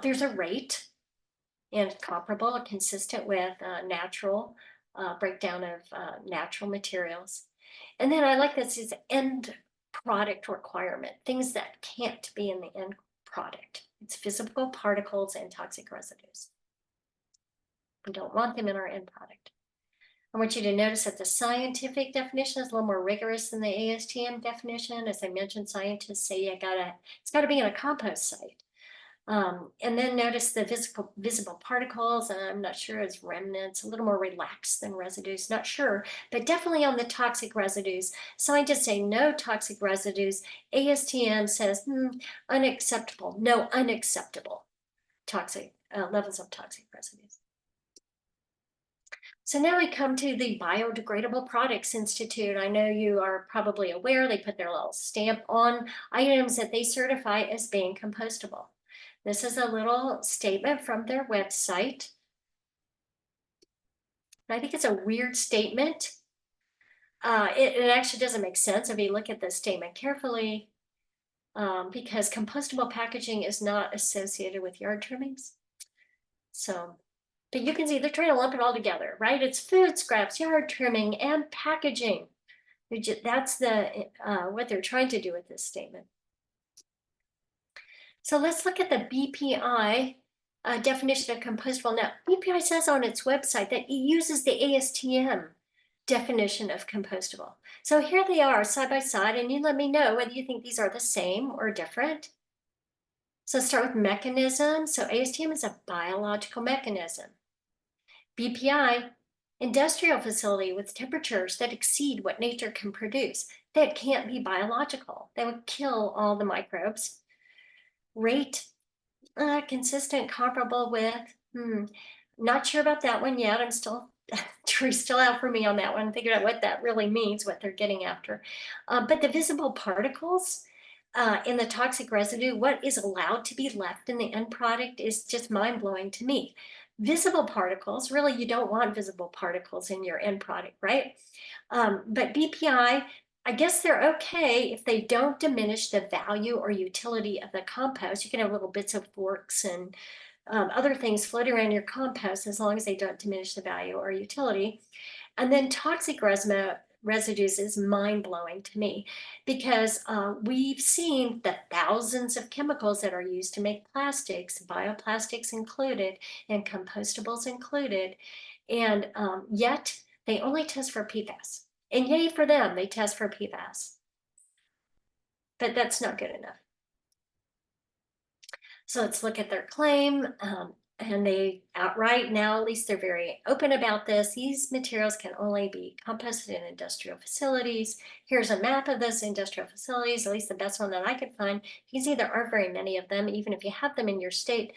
There's a rate, and comparable, consistent with natural breakdown of natural materials. And then I like this is end product requirement, things that can't be in the end product. It's physical particles and toxic residues. We don't want them in our end product. I want you to notice that the scientific definition is a little more rigorous than the ASTM definition. As I mentioned, scientists say it's got to be in a compost site. And then notice the visible particles, and I'm not sure it's remnants, a little more relaxed than residues, not sure, but definitely on the toxic residues. Scientists say no toxic residues. ASTM says unacceptable, no unacceptable toxic levels of toxic residues. So now we come to the Biodegradable Products Institute. I know you are probably aware they put their little stamp on items that they certify as being compostable. This is a little statement from their website. I think it's a weird statement. It actually doesn't make sense if you look at the statement carefully, because compostable packaging is not associated with yard trimmings. So, but you can see they're trying to lump it all together, right? It's food scraps, yard trimming, and packaging. That's what they're trying to do with this statement. So let's look at the BPI definition of compostable. Now, BPI says on its website that it uses the ASTM definition of compostable. So here they are side by side, and you let me know whether you think these are the same or different. So let's start with mechanism. So ASTM is a biological mechanism. BPI, industrial facility with temperatures that exceed what nature can produce. That can't be biological. That would kill all the microbes. Rate, consistent, comparable with, not sure about that one yet. I'm still, jury's still out for me on that one, figuring out what that really means, what they're getting after. But the visible particles in the toxic residue, what is allowed to be left in the end product is just mind-blowing to me. Visible particles, really, you don't want visible particles in your end product, right? But BPI, I guess they're okay if they don't diminish the value or utility of the compost. You can have little bits of forks and other things floating around your compost as long as they don't diminish the value or utility. And then toxic residues is mind-blowing to me because we've seen the thousands of chemicals that are used to make plastics, bioplastics included, and compostables included, and yet they only test for PFAS. And yay for them, they test for PFAS. But that's not good enough. So let's look at their claim. And they outright now, at least they're very open about this. These materials can only be composted in industrial facilities. Here's a map of those industrial facilities, at least the best one that I could find. You can see there aren't very many of them. Even if you have them in your state,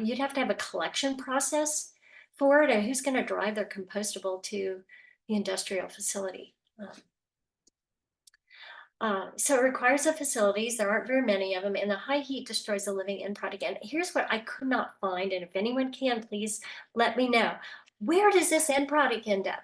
you'd have to have a collection process for it. And who's going to drive their compostable to the industrial facility? So it requires the facilities. There aren't very many of them, and the high heat destroys the living end product. And here's what I could not find, and if anyone can, please let me know. Where does this end product end up?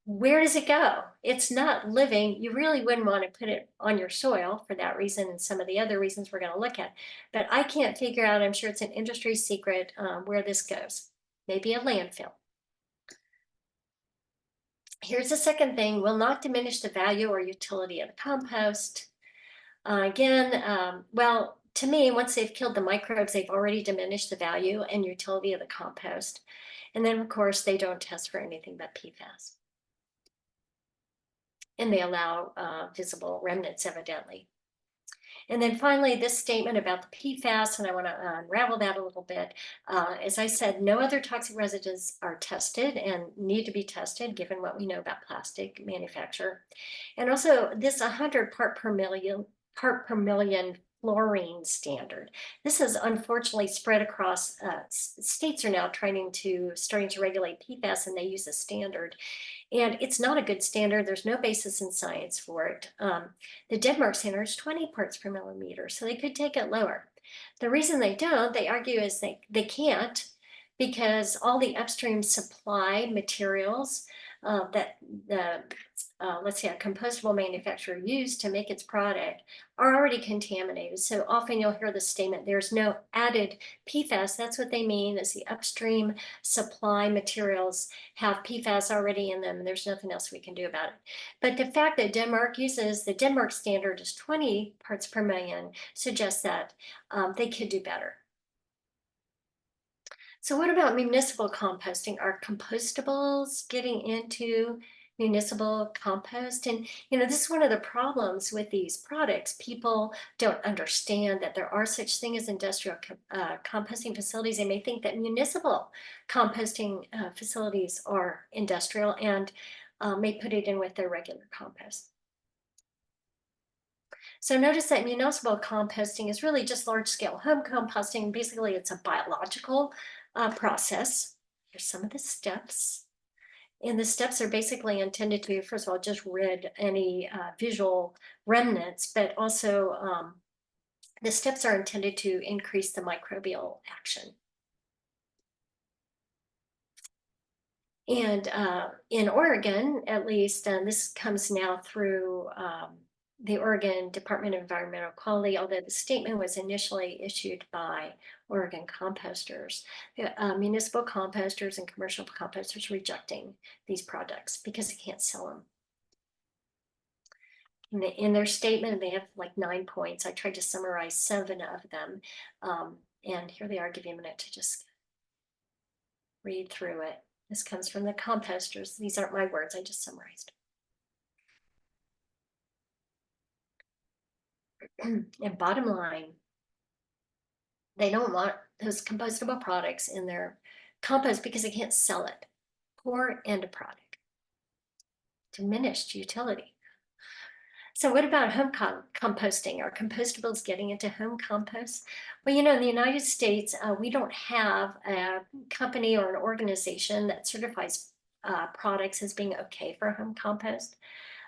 Where does it go? It's not living. You really wouldn't want to put it on your soil for that reason and some of the other reasons we're going to look at. But I can't figure out, I'm sure it's an industry secret, where this goes. Maybe a landfill. Here's the second thing, will not diminish the value or utility of the compost. Well, to me, once they've killed the microbes, they've already diminished the value and utility of the compost. And then, of course, they don't test for anything but PFAS. And they allow visible remnants, evidently. And then finally, this statement about the PFAS, and I want to unravel that a little bit. As I said, no other toxic residues are tested and need to be tested given what we know about plastic manufacture. And also this 100 part per million fluorine standard. This is unfortunately spread across, states are now starting to regulate PFAS, and they use a standard. And it's not a good standard. There's no basis in science for it. The Denmark standard is 20 parts per millimeter, so they could take it lower. The reason they don't, they argue, is they can't, because all the upstream supply materials that the, let's say, a compostable manufacturer used to make its product are already contaminated. So often you'll hear the statement, there's no added PFAS. That's what they mean, is the upstream supply materials have PFAS already in them, and there's nothing else we can do about it. But the fact that Denmark uses, the Denmark standard is 20 parts per million, suggests that they could do better. So what about municipal composting? Are compostables getting into municipal compost. And, this is one of the problems with these products. People don't understand that there are such thing as industrial composting facilities. They may think that municipal composting facilities are industrial and may put it in with their regular compost. So notice that municipal composting is really just large-scale home composting. Basically, it's a biological process. Here's some of the steps. And the steps are basically intended to, first of all, just rid any visual remnants, but also the steps are intended to increase the microbial action. And in Oregon, at least, this comes now through the Oregon Department of Environmental Quality, although the statement was initially issued by Oregon composters, municipal composters and commercial composters rejecting these products because they can't sell them. In their statement, they have like 9 points. I tried to summarize 7 of them. And here they are. I'll give you a minute to just read through it. This comes from the composters. These aren't my words. I just summarized. And bottom line, they don't want those compostable products in their compost because they can't sell it. Poor end product. Diminished utility. So what about home composting? Are compostables getting into home compost? Well, in the United States, we don't have a company or an organization that certifies products as being okay for home compost.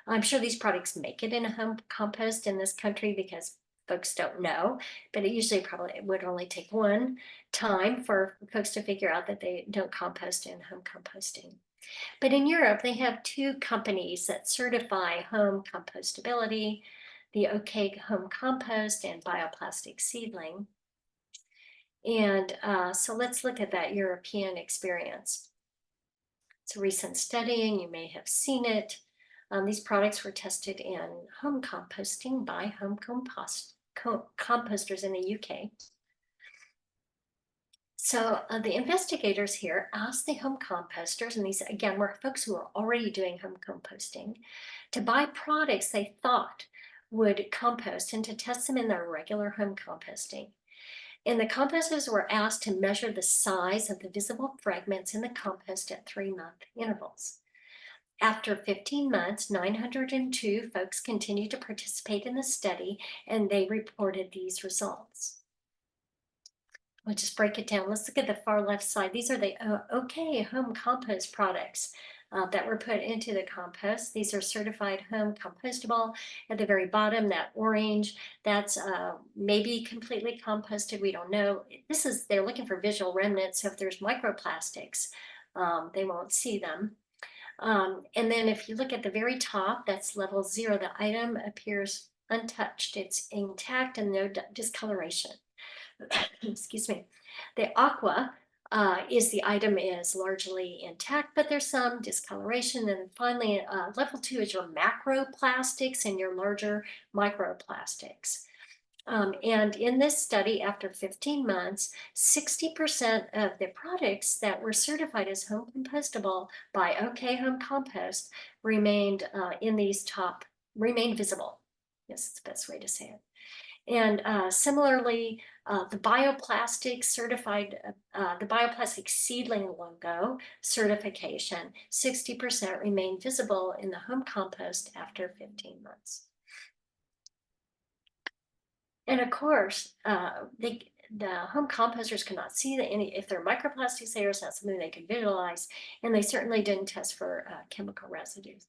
I'm sure these products make it in a home compost in this country because folks don't know, but it usually probably would only take one time for folks to figure out that they don't compost in home composting. But in Europe, they have 2 companies that certify home compostability, the OK Home Compost and Bioplastics Seedling. And so let's look at that European experience. It's a recent study, and you may have seen it. These products were tested in home composting by home composters in the UK. So the investigators here asked the home composters, and these again were folks who were already doing home composting, to buy products they thought would compost and to test them in their regular home composting. And the composters were asked to measure the size of the visible fragments in the compost at 3-month intervals. After 15 months, 902 folks continued to participate in the study, and they reported these results. We'll just break it down. Let's look at the far left side. These are the OK Home Compost products that were put into the compost. These are certified home compostable. At the very bottom, that orange, that's maybe completely composted. We don't know. They're looking for visual remnants. So if there's microplastics, they won't see them. And then if you look at the very top, that's level 0. The item appears untouched. It's intact and no discoloration. Excuse me. The aqua the item is largely intact, but there's some discoloration. And finally, level 2 is your macroplastics and your larger microplastics. And in this study, after 15 months, 60% of the products that were certified as home compostable by OK Home Compost remained remained visible. Yes, it's the best way to say it. And similarly, the Bioplastics certified, the Bioplastics Seedling logo certification, 60% remained visible in the home compost after 15 months. And of course, the home composters cannot see if there are microplastics there. It's not something they can visualize, and they certainly didn't test for chemical residues.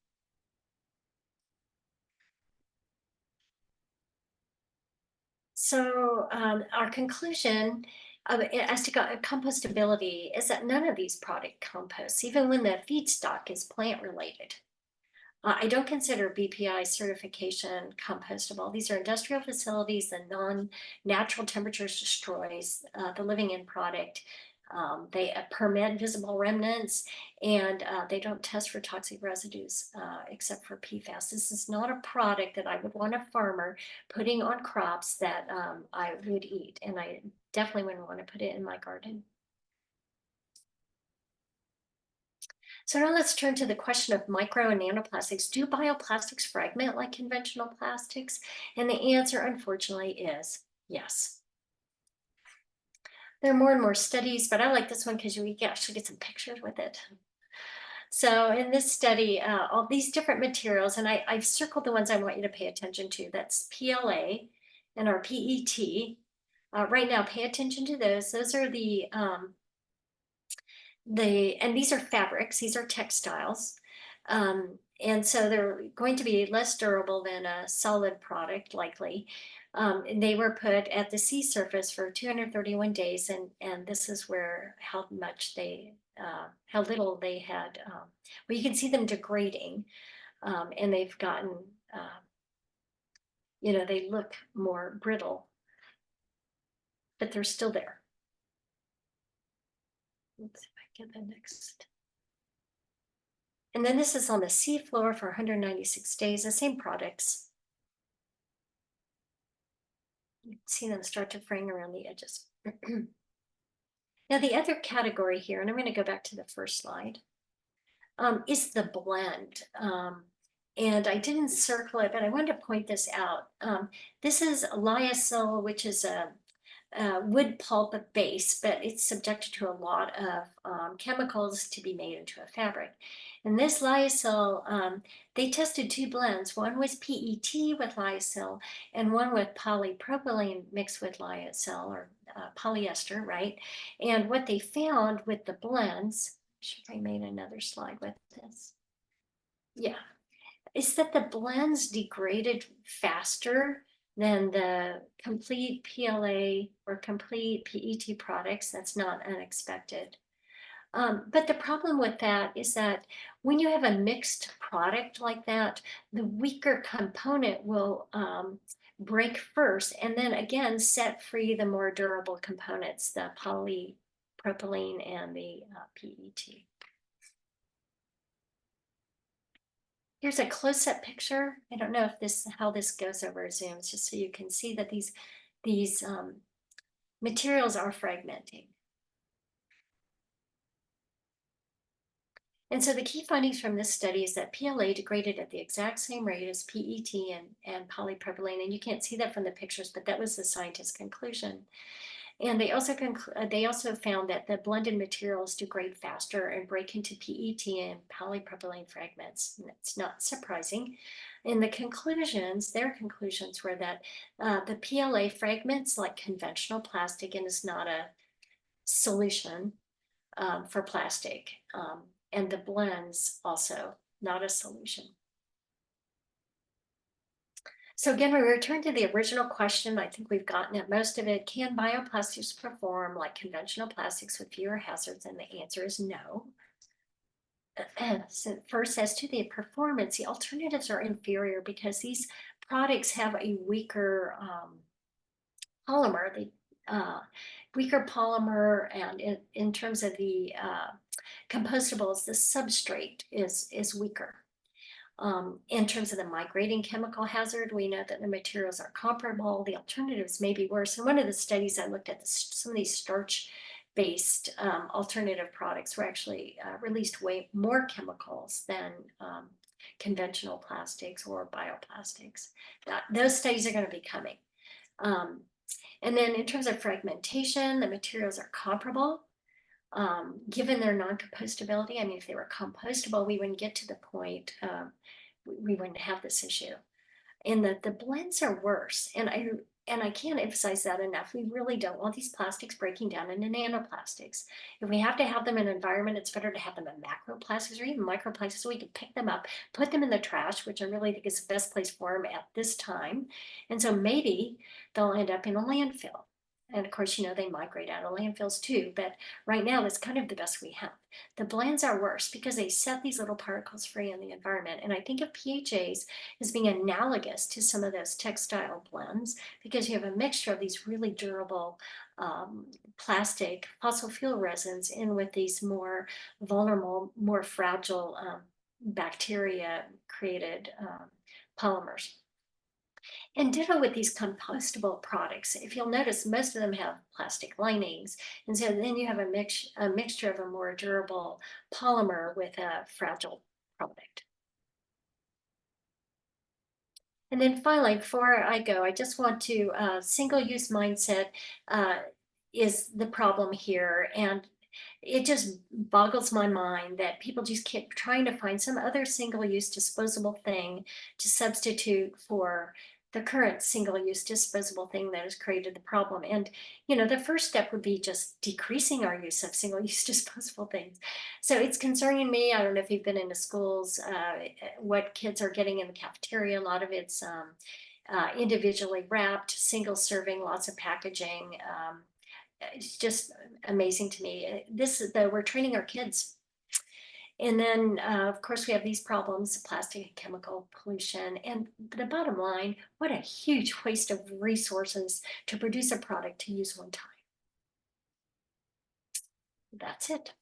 So our conclusion as to compostability is that none of these product composts, even when the feedstock is plant related. I don't consider BPI certification compostable. These are industrial facilities that non-natural temperatures destroys the living end product. They permit visible remnants, and they don't test for toxic residues except for PFAS. This is not a product that I would want a farmer putting on crops that I would eat, and I definitely wouldn't want to put it in my garden. So now let's turn to the question of micro and nanoplastics. Do bioplastics fragment like conventional plastics? And the answer, unfortunately, is yes. There are more and more studies, but I like this one because we can actually get some pictures with it. So in this study, all these different materials, and I've circled the ones I want you to pay attention to. That's PLA and our PET. Right now, pay attention to those. Those are and these are fabrics, these are textiles. And so they're going to be less durable than a solid product, likely. And they were put at the sea surface for 231 days, and this is where how little they had. Well, you can see them degrading, and they've gotten, they look more brittle, but they're still there. Let's see if I get the next. And then this is on the seafloor for 196 days, the same products. You can see them start to fraying around the edges. Now the other category here, and I'm going to go back to the first slide, is the blend. And I didn't circle it, but I wanted to point this out. This is lyocell, which is a wood pulp base, but it's subjected to a lot of chemicals to be made into a fabric. And this lyocell, they tested two blends. One was PET with lyocell and one with polypropylene mixed with lyocell, or polyester, right? And what they found with the blends, I should have made another slide with this. Yeah, is that the blends degraded faster than the complete PLA or complete PET products. That's not unexpected. But the problem with that is that when you have a mixed product like that, the weaker component will break first and then again set free the more durable components, the polypropylene and the PET. Here's a close-up picture. I don't know if how this goes over Zooms, just so you can see that these materials are fragmenting. And so the key findings from this study is that PLA degraded at the exact same rate as PET and polypropylene. And you can't see that from the pictures, but that was the scientist's conclusion. And they also found that the blended materials degrade faster and break into PET and polypropylene fragments. And that's not surprising. In their conclusions were that the PLA fragments like conventional plastic and is not a solution for plastic. And the blends also not a solution. So again, we return to the original question. I think we've gotten at most of it. Can bioplastics perform like conventional plastics with fewer hazards? And the answer is no. So first, as to the performance, the alternatives are inferior because these products have a weaker polymer. Weaker polymer, and in terms of the compostables, the substrate is weaker. In terms of the migrating chemical hazard, we know that the materials are comparable. The alternatives may be worse. In one of the studies I looked at, some of these starch-based alternative products were actually released way more chemicals than conventional plastics or bioplastics. Those studies are going to be coming. And then in terms of fragmentation, the materials are comparable. Given their non-compostability, I mean, if they were compostable, we wouldn't get to the point, we wouldn't have this issue. And the blends are worse. And I can't emphasize that enough. We really don't want these plastics breaking down into nanoplastics. If we have to have them in an environment, it's better to have them in macroplastics or even microplastics so we can pick them up, put them in the trash, which I really think is the best place for them at this time. And so maybe they'll end up in a landfill. And of course, they migrate out of landfills too, but right now it's kind of the best we have. The blends are worse because they set these little particles free in the environment. And I think of PHAs as being analogous to some of those textile blends because you have a mixture of these really durable plastic fossil fuel resins in with these more vulnerable, more fragile bacteria created polymers. And ditto with these compostable products. If you'll notice, most of them have plastic linings. And so then you have a mixture of a more durable polymer with a fragile product. And then finally, before I go, I just want to, single-use mindset is the problem here. And it just boggles my mind that people just keep trying to find some other single-use disposable thing to substitute for the current single-use disposable thing that has created the problem. And, the first step would be just decreasing our use of single-use disposable things. So it's concerning me. I don't know if you've been into schools, what kids are getting in the cafeteria. A lot of it's individually wrapped, single serving, lots of packaging. It's just amazing to me. We're training our kids. And then, of course, we have these problems, plastic and chemical pollution. And the bottom line, what a huge waste of resources to produce a product to use one time. That's it.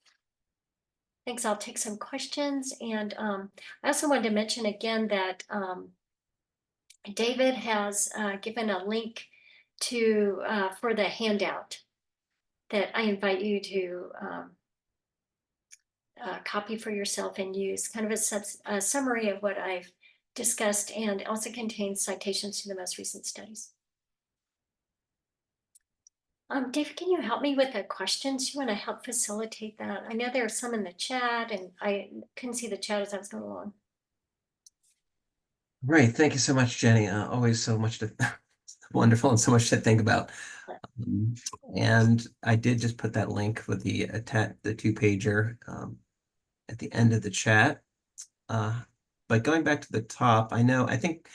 Thanks. I'll take some questions. And I also wanted to mention again that David has given a link to for the handout that I invite you to copy for yourself and use, kind of a summary of what I've discussed, and also contains citations to the most recent studies. Dave, can you help me with the questions? You want to help facilitate that? I know there are some in the chat, and I couldn't see the chat as I was going along. Right. Thank you so much, Jenny. Always so much to wonderful and so much to think about. And I did just put that link with the 2-pager at the end of the chat. But going back to the top, I think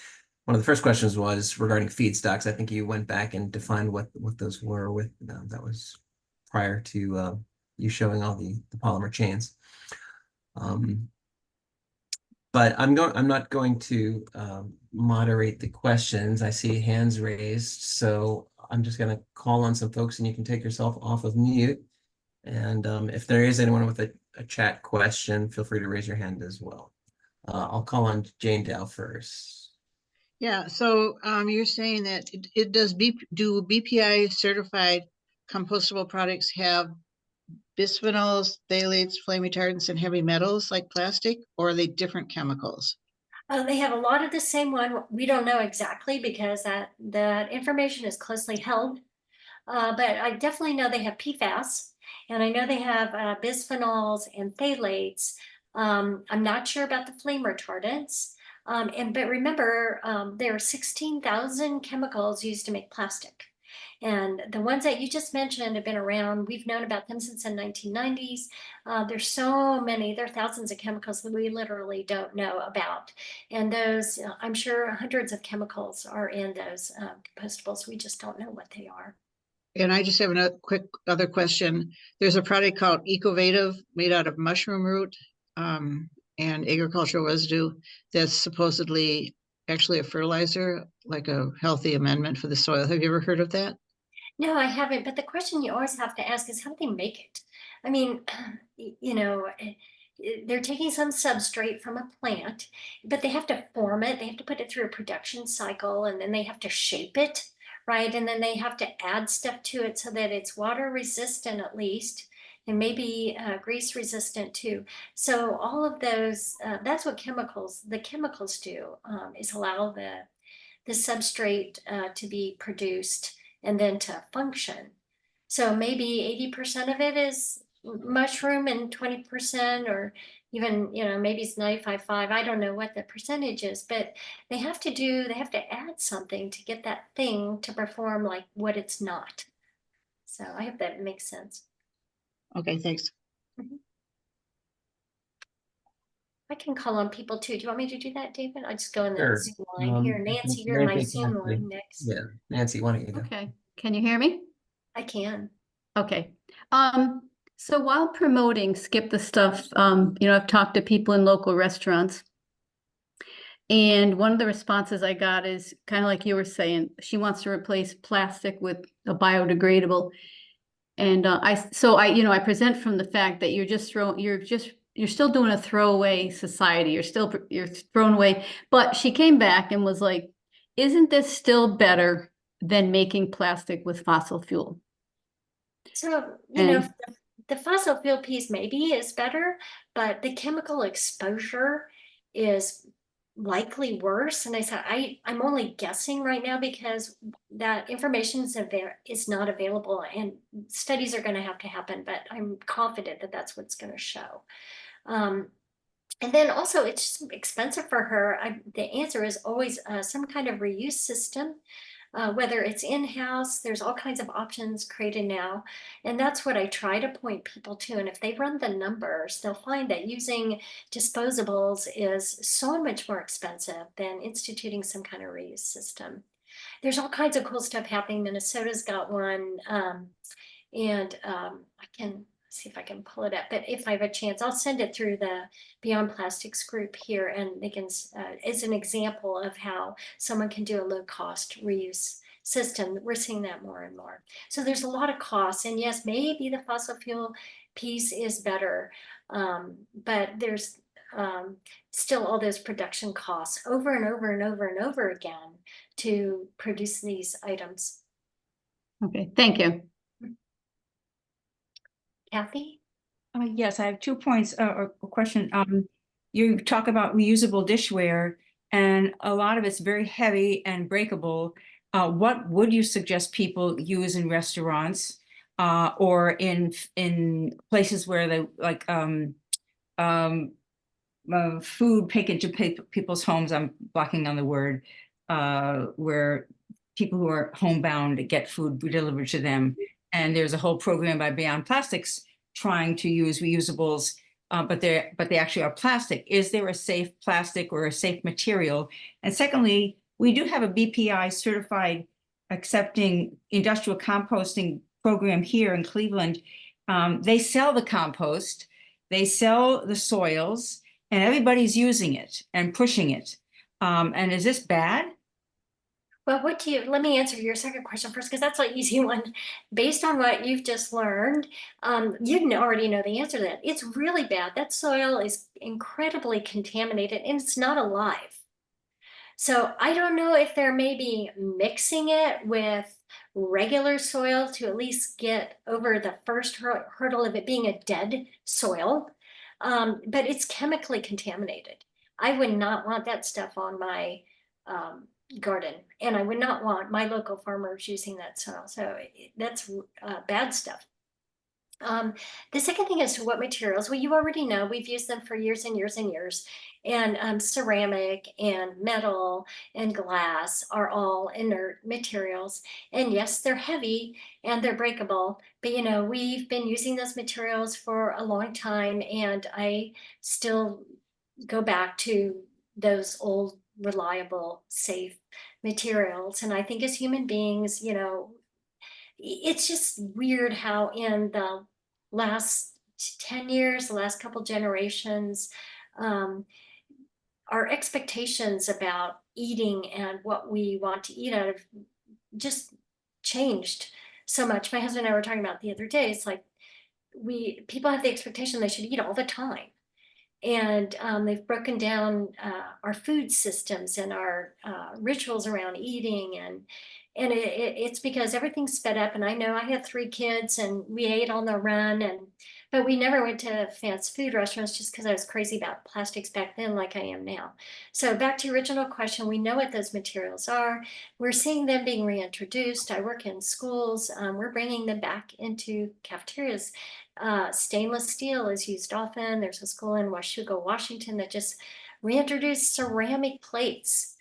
one of the first questions was regarding feedstocks. I think you went back and defined what those were with that was prior to you showing all the polymer chains. But I'm not going to moderate the questions. I see hands raised, so I'm just going to call on some folks, and you can take yourself off of mute. And if there is anyone with a chat question, feel free to raise your hand as well. I'll call on Jane Dow first. Yeah, so you're saying that do BPI certified compostable products have bisphenols, phthalates, flame retardants, and heavy metals like plastic, or are they different chemicals? They have a lot of the same one. We don't know exactly because that information is closely held. But I definitely know they have PFAS, and I know they have bisphenols and phthalates. I'm not sure about the flame retardants. But remember, there are 16,000 chemicals used to make plastic. And the ones that you just mentioned have been around. We've known about them since the 1990s. There's so many, there are thousands of chemicals that we literally don't know about. And those, I'm sure hundreds of chemicals are in those compostables. We just don't know what they are. And I just have a quick other question. There's a product called Ecovative made out of mushroom root and agricultural residue that's supposedly actually a fertilizer, like a healthy amendment for the soil. Have you ever heard of that? No, I haven't. But the question you always have to ask is, how do they make it? I mean, they're taking some substrate from a plant, but they have to form it. They have to put it through a production cycle, and then they have to shape it, right? And then they have to add stuff to it so that it's water resistant at least, and maybe grease resistant too. So all of those, that's what the chemicals do, is allow the substrate to be produced and then to function. So maybe 80% of it is mushroom and 20%, or even, maybe it's 95.5. I don't know what the percentage is, but they have to add something to get that thing to perform like what it's not. So I hope that makes sense. Okay, thanks. Mm-hmm. I can call on people too. Do you want me to do that, David? I just go in the Sure. Zoom line here. Nancy, you're my Zoom line next. Yeah, Nancy, why don't you go? Okay, can you hear me? I can. Okay. So while promoting Skip the Stuff, I've talked to people in local restaurants. And one of the responses I got is kind of like you were saying, she wants to replace plastic with a biodegradable. And I present from the fact that you're still doing a throwaway society. You're throwing away. But she came back and was like, isn't this still better than making plastic with fossil fuel? So, you know, And the fossil fuel piece maybe is better, but the chemical exposure is likely worse. And I said, I'm only guessing right now because that information is not available and studies are going to have to happen, but I'm confident that that's what's going to show. And then also it's just expensive for her. The answer is always some kind of reuse system. Whether it's in-house, there's all kinds of options created now. And that's what I try to point people to. And if they run the numbers, they'll find that using disposables is so much more expensive than instituting some kind of reuse system. There's all kinds of cool stuff happening. Minnesota's got one. I can see if I can pull it up, but if I have a chance, I'll send it through the Beyond Plastics group here, and they can, as an example of how someone can do a low cost reuse system. We're seeing that more and more. So there's a lot of costs, and yes, maybe the fossil fuel piece is better, but there's still all those production costs over and over and over and over again to produce these items. okay, thank you. Kathy? Yes, I have 2 points or a question. You talk about reusable dishware, and a lot of it's very heavy and breakable. What would you suggest people use in restaurants or in places where they like food taken to people's homes? I'm blocking on the word where people who are homebound get food delivered to them. And there's a whole program by Beyond Plastics trying to use reusables, but they actually are plastic. Is there a safe plastic or a safe material? And secondly, we do have a BPI certified accepting industrial composting program here in Cleveland. They sell the compost, they sell the soils, and everybody's using it and pushing it. And is this bad? Well, let me answer your second question first, because that's an easy one. Based on what you've just learned, you already know the answer to that. It's really bad. That soil is incredibly contaminated and it's not alive. So I don't know if they're maybe mixing it with regular soil to at least get over the first hurdle of it being a dead soil, but it's chemically contaminated. I would not want that stuff on my garden, and I would not want my local farmers using that soil. So that's bad stuff. The second thing is what materials. Well, you already know we've used them for years and years and years. And ceramic and metal and glass are all inert materials. And yes, they're heavy and they're breakable, but you know, we've been using those materials for a long time, and I still go back to those old, reliable, safe materials. And I think as human beings, you know, it's just weird how in the last 10 years, the last couple generations, our expectations about eating and what we want to eat out of just changed so much. My husband and I were talking about the other day, it's like people have the expectation they should eat all the time. And they've broken down our food systems and our rituals around eating, and it's because everything's sped up. And I know I had 3 kids, and we ate on the run, but we never went to fast food restaurants just because I was crazy about plastics back then, like I am now. So back to your original question, we know what those materials are. We're seeing them being reintroduced. I work in schools. We're bringing them back into cafeterias. Stainless steel is used often. There's a school in Washougal, Washington that just reintroduced ceramic plates.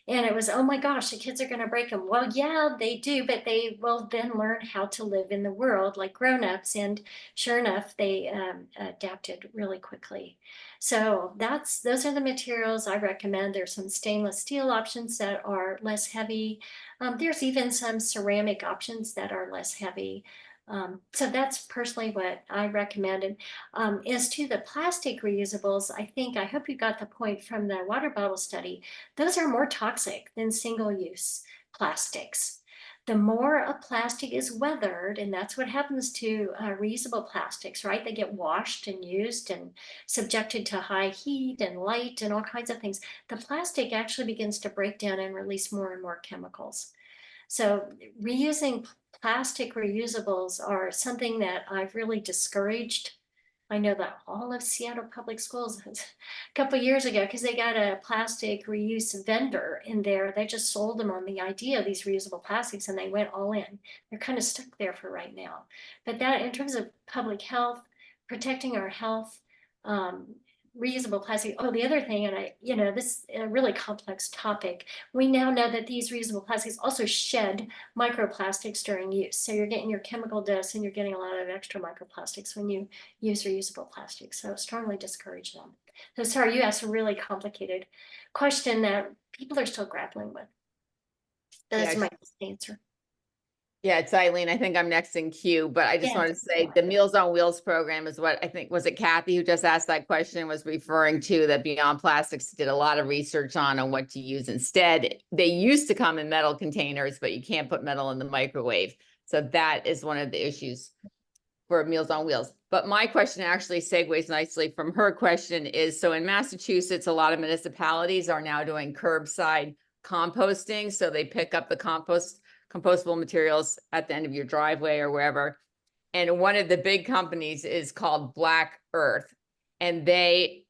And it was, oh my gosh, the kids are going to break them. Well, yeah, they do, but they will then learn how to live in the world like grown-ups. And sure enough, they adapted really quickly. So those are the materials I recommend. There's some stainless steel options that are less heavy. There's even some ceramic options that are less heavy. So that's personally what I recommend. And as to the plastic reusables, I hope you got the point from the water bottle study. Those are more toxic than single-use plastics. The more a plastic is weathered, and that's what happens to reusable plastics, right? They get washed and used and subjected to high heat and light and all kinds of things. The plastic actually begins to break down and release more and more chemicals. So reusing plastic reusables are something that I've really discouraged. I know that all of Seattle Public Schools a couple of years ago, because they got a plastic reuse vendor in there. They just sold them on the idea of these reusable plastics and they went all in. They're kind of stuck there for right now. But that, in terms of public health, protecting our health, reusable plastic. Oh, the other thing, and this is a really complex topic. We now know that these reusable plastics also shed microplastics during use. So you're getting your chemical dose and you're getting a lot of extra microplastics when you use reusable plastics. So strongly discourage them. So sorry, you asked a really complicated question that people are still grappling with. That's my answer. Yeah, it's Eileen. I think I'm next in queue, but I just Yeah. wanted to say the Meals on Wheels program is what I think, was it Kathy who just asked that question, was referring to that Beyond Plastics did a lot of research on what to use instead. They used to come in metal containers, but you can't put metal in the microwave. So that is one of the issues for Meals on Wheels. But my question actually segues nicely from her question is, so in Massachusetts, a lot of municipalities are now doing curbside composting. So they pick up the compostable materials at the end of your driveway or wherever. And one of the big companies is called Black Earth. And they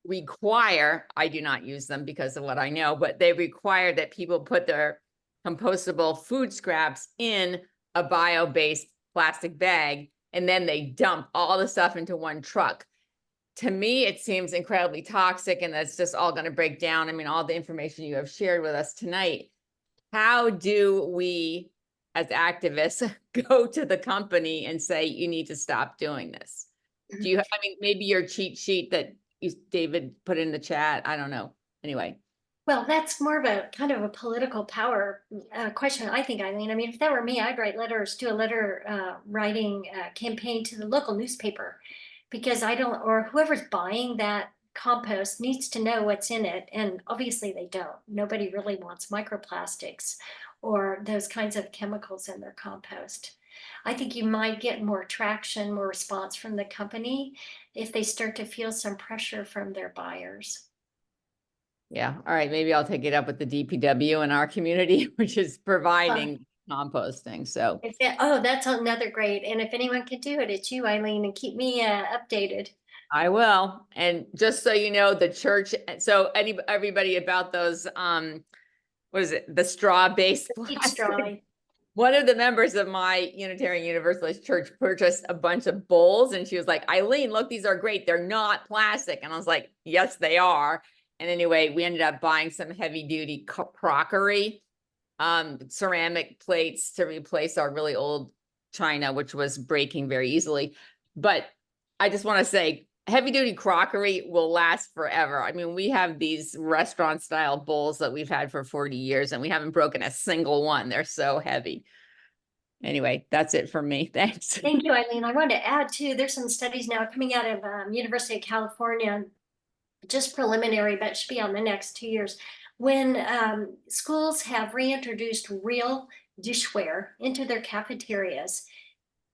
require, I do not use them because of what I know, but they require that people put their compostable food scraps in a bio-based plastic bag, and then they dump all the stuff into one truck. To me, it seems incredibly toxic, and that's just all going to break down. I mean, all the information you have shared with us tonight. How do we, as activists, go to the company and say, you need to stop doing this? Do you, I mean, maybe your cheat sheet that David put in the chat, I don't know. Anyway. Well, that's more of a kind of a political power question, I think, Eileen. I mean, if that were me, I'd write letters, do a letter writing campaign to the local newspaper, because or whoever's buying that compost needs to know what's in it. And obviously they don't. Nobody really wants microplastics or those kinds of chemicals in their compost. I think you might get more traction, more response from the company if they start to feel some pressure from their buyers. Yeah. All right. Maybe I'll take it up with the DPW in our community, which is providing composting. So, that's another great. And if anyone can do it, it's you, Eileen, and keep me updated. I will. And just so you know, the church, so everybody about those, what is it? The straw-based Straw. One of the members of my Unitarian Universalist church purchased a bunch of bowls, and she was like, Eileen, look, these are great. They're not plastic. And I was like, yes, they are. And anyway, we ended up buying some heavy duty crockery, ceramic plates to replace our really old china, which was breaking very easily. But I just want to say, heavy duty crockery will last forever. I mean, we have these restaurant style bowls that we've had for 40 years and we haven't broken a single one. They're so heavy. Anyway, that's it for me. Thanks. Thank you, Eileen. I wanted to add too, there's some studies now coming out of University of California, just preliminary, but should be on the next 2 years. When schools have reintroduced real dishware into their cafeterias,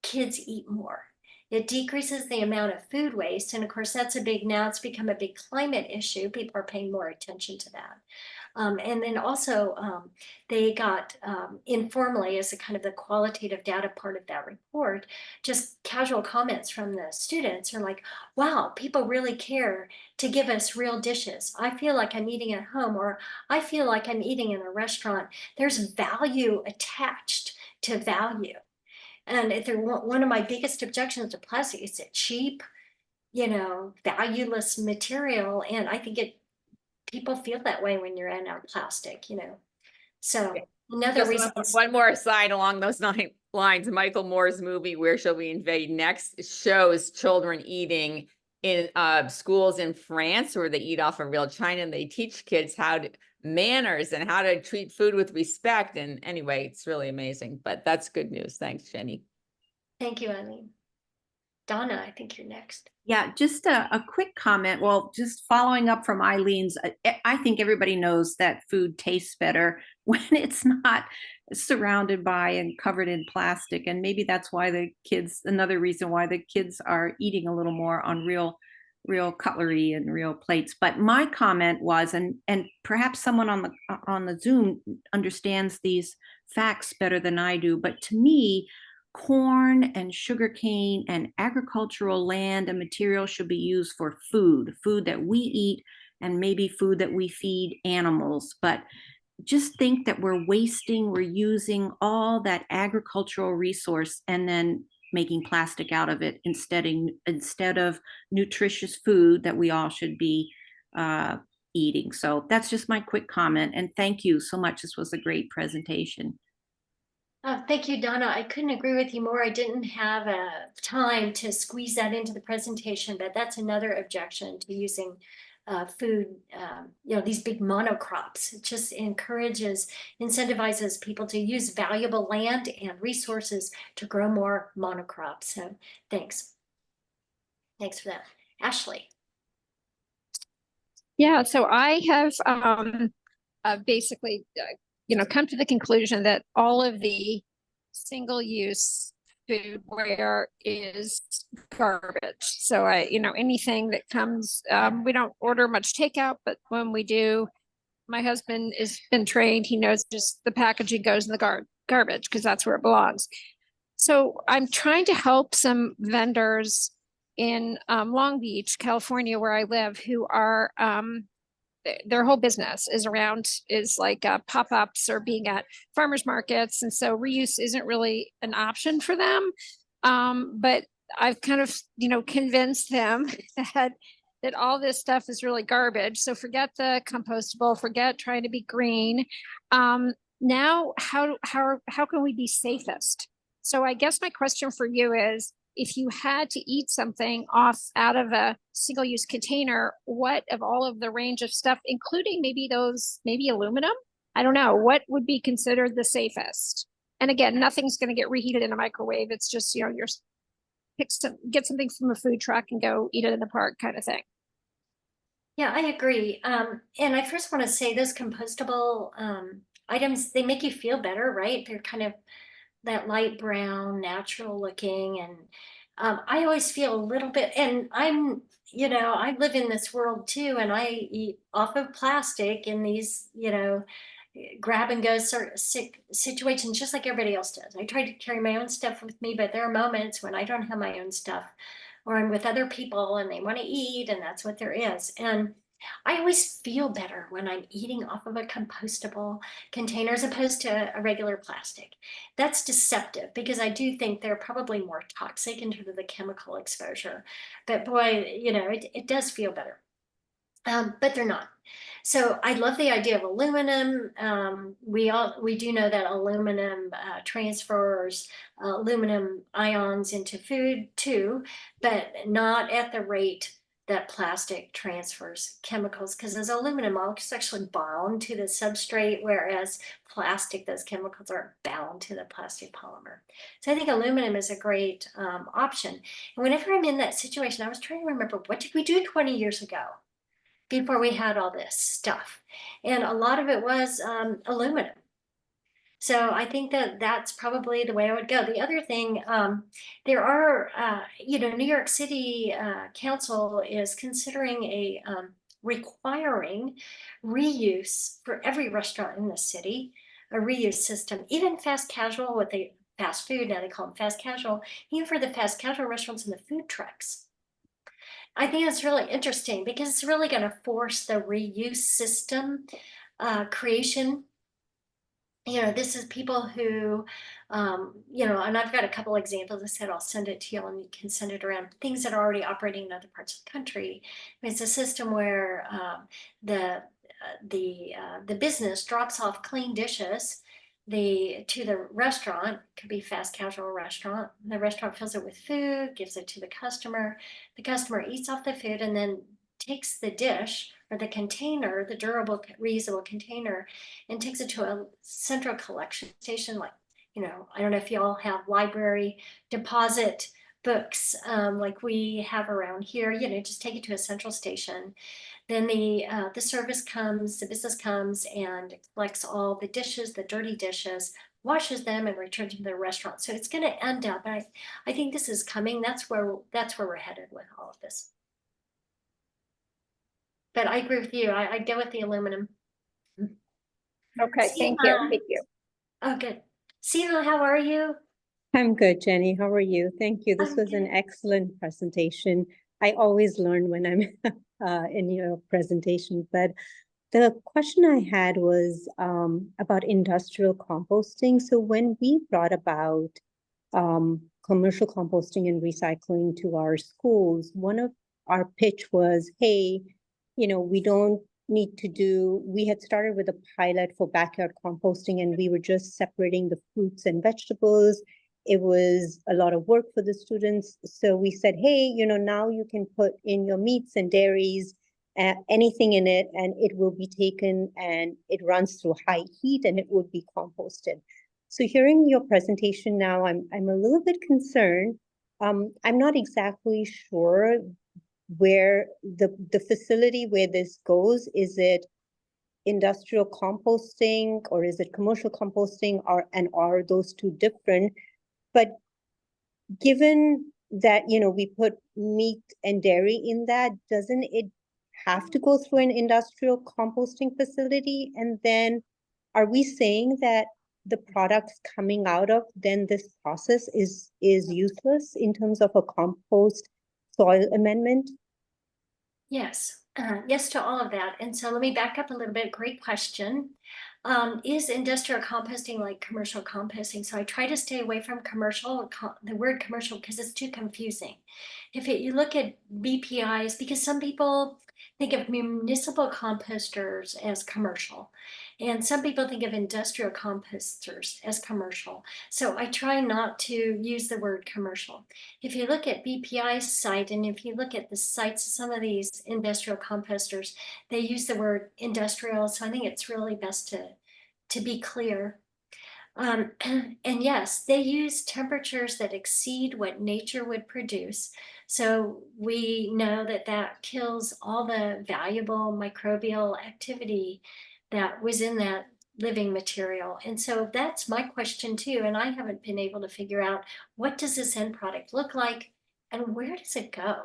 kids eat more. It decreases the amount of food waste. And of course, that's now it's become a big climate issue. People are paying more attention to that. And then also they got informally, as a kind of the qualitative data part of that report, just casual comments from the students are like, wow, people really care to give us real dishes. I feel like I'm eating at home, or I feel like I'm eating in a restaurant. There's value attached to value. And if one of my biggest objections to plastic is it's cheap, valueless material. And I think people feel that way when you're in plastic, So another reason. One more aside along those lines, Michael Moore's movie, Where Shall We Invade Next, shows children eating in schools in France where they eat off of real china, and they teach kids manners and how to treat food with respect. And anyway, it's really amazing, but that's good news. Thanks, Jenny. Thank you, Eileen. Donna, I think you're next. Yeah, just a quick comment. Well, just following up from Eileen's, I think everybody knows that food tastes better when it's not surrounded by and covered in plastic. And maybe that's why the kids, another reason why the kids are eating a little more on real cutlery and real plates. But my comment was, and perhaps someone on the Zoom understands these facts better than I do, but to me, corn and sugarcane and agricultural land and material should be used for food that we eat and maybe food that we feed animals. But just think that we're using all that agricultural resource and then making plastic out of it instead of nutritious food that we all should be eating. So that's just my quick comment. And thank you so much. This was a great presentation. Thank you, Donna. I couldn't agree with you more. I didn't have time to squeeze that into the presentation, but that's another objection to using food, these big monocrops. It just incentivizes people to use valuable land and resources to grow more monocrops. So thanks. Thanks for that. Ashley. Yeah, so I have basically come to the conclusion that all of the single-use foodware is garbage. So anything that comes, we don't order much takeout, but when we do, my husband has been trained. He knows just the packaging goes in the garbage because that's where it belongs. So I'm trying to help some vendors in Long Beach, California, where I live, who are their whole business is like pop-ups or being at farmers markets. And so reuse isn't really an option for them. But I've kind of, convinced them that all this stuff is really garbage. So forget the compostable, forget trying to be green. Now, how can we be safest? So I guess my question for you is, if you had to eat something out of a single-use container, what of all of the range of stuff, including maybe aluminum? I don't know, what would be considered the safest? And again, nothing's going to get reheated in a microwave. It's just, get something from a food truck and go eat it in the park kind of thing. Yeah, I agree. And I first want to say those compostable items, they make you feel better, right? They're kind of that light brown, natural looking. And I always feel a little bit, and I live in this world too, and I eat off of plastic in these, grab and go sort of situations, just like everybody else does. I try to carry my own stuff with me, but there are moments when I don't have my own stuff, or I'm with other people and they want to eat, and that's what there is. And I always feel better when I'm eating off of a compostable container as opposed to a regular plastic. That's deceptive because I do think they're probably more toxic in terms of the chemical exposure. But boy, it does feel better. But they're not. So I love the idea of aluminum. We do know that aluminum transfers aluminum ions into food too, but not at the rate that plastic transfers chemicals, because those aluminum molecules actually bound to the substrate, whereas plastic, those chemicals are bound to the plastic polymer. So I think aluminum is a great option. And whenever I'm in that situation, I was trying to remember, what did we do 20 years ago before we had all this stuff? And a lot of it was aluminum. So I think that that's probably the way I would go. The other thing, there are, New York City Council is considering requiring reuse for every restaurant in the city, a reuse system, even fast casual, fast food, now they call them fast casual, even for the fast casual restaurants and the food trucks. I think it's really interesting because it's really going to force the reuse system creation. This is people who, and I've got a couple examples. I said I'll send it to you and you can send it around. Things that are already operating in other parts of the country. It's a system where the business drops off clean dishes to the restaurant. Could be fast casual restaurant. The restaurant fills it with food, gives it to the customer. The customer eats off the food and then takes the dish or the container, the durable reusable container, and takes it to a central collection station. Like, I don't know if you all have library deposit books, like we have around here, just take it to a central station. Then the service comes, the business comes and collects all the dishes, the dirty dishes, washes them and returns them to the restaurant. So it's going to end up, and I think this is coming. That's where we're headed with all of this. But I agree with you. I go with the aluminum. Okay, thank you. Thank you. Oh, good. Sina, how are you? I'm good, Jenny. How are you? Thank you. This I'm was an good. excellent presentation. I always learn when I'm in your presentation, but the question I had was about industrial composting. So when we brought about commercial composting and recycling to our schools, one of our pitch was, hey, we don't need to do, we had started with a pilot for backyard composting and we were just separating the fruits and vegetables. It was a lot of work for the students. So we said, hey, now you can put in your meats and dairies, anything in it, and it will be taken and it runs through high heat and it would be composted. So hearing your presentation now, I'm a little bit concerned. I'm not exactly sure where the facility where this goes. Is it industrial composting or is it commercial composting, and are those two different? But given that we put meat and dairy in that, doesn't it have to go through an industrial composting facility? And then are we saying that the products coming out of then this process is useless in terms of a compost soil amendment? Yes, yes to all of that. And so let me back up a little bit. Great question. Is industrial composting like commercial composting? So I try to stay away from the word commercial, because it's too confusing. You look at BPIs, because some people think of municipal composters as commercial, and some people think of industrial composters as commercial. So I try not to use the word commercial. If you look at BPI's site, and if you look at the sites of some of these industrial composters, they use the word industrial. So I think it's really best to be clear. And yes, they use temperatures that exceed what nature would produce. So we know that kills all the valuable microbial activity that was in that living material. And so that's my question too. And I haven't been able to figure out, what does this end product look like and where does it go?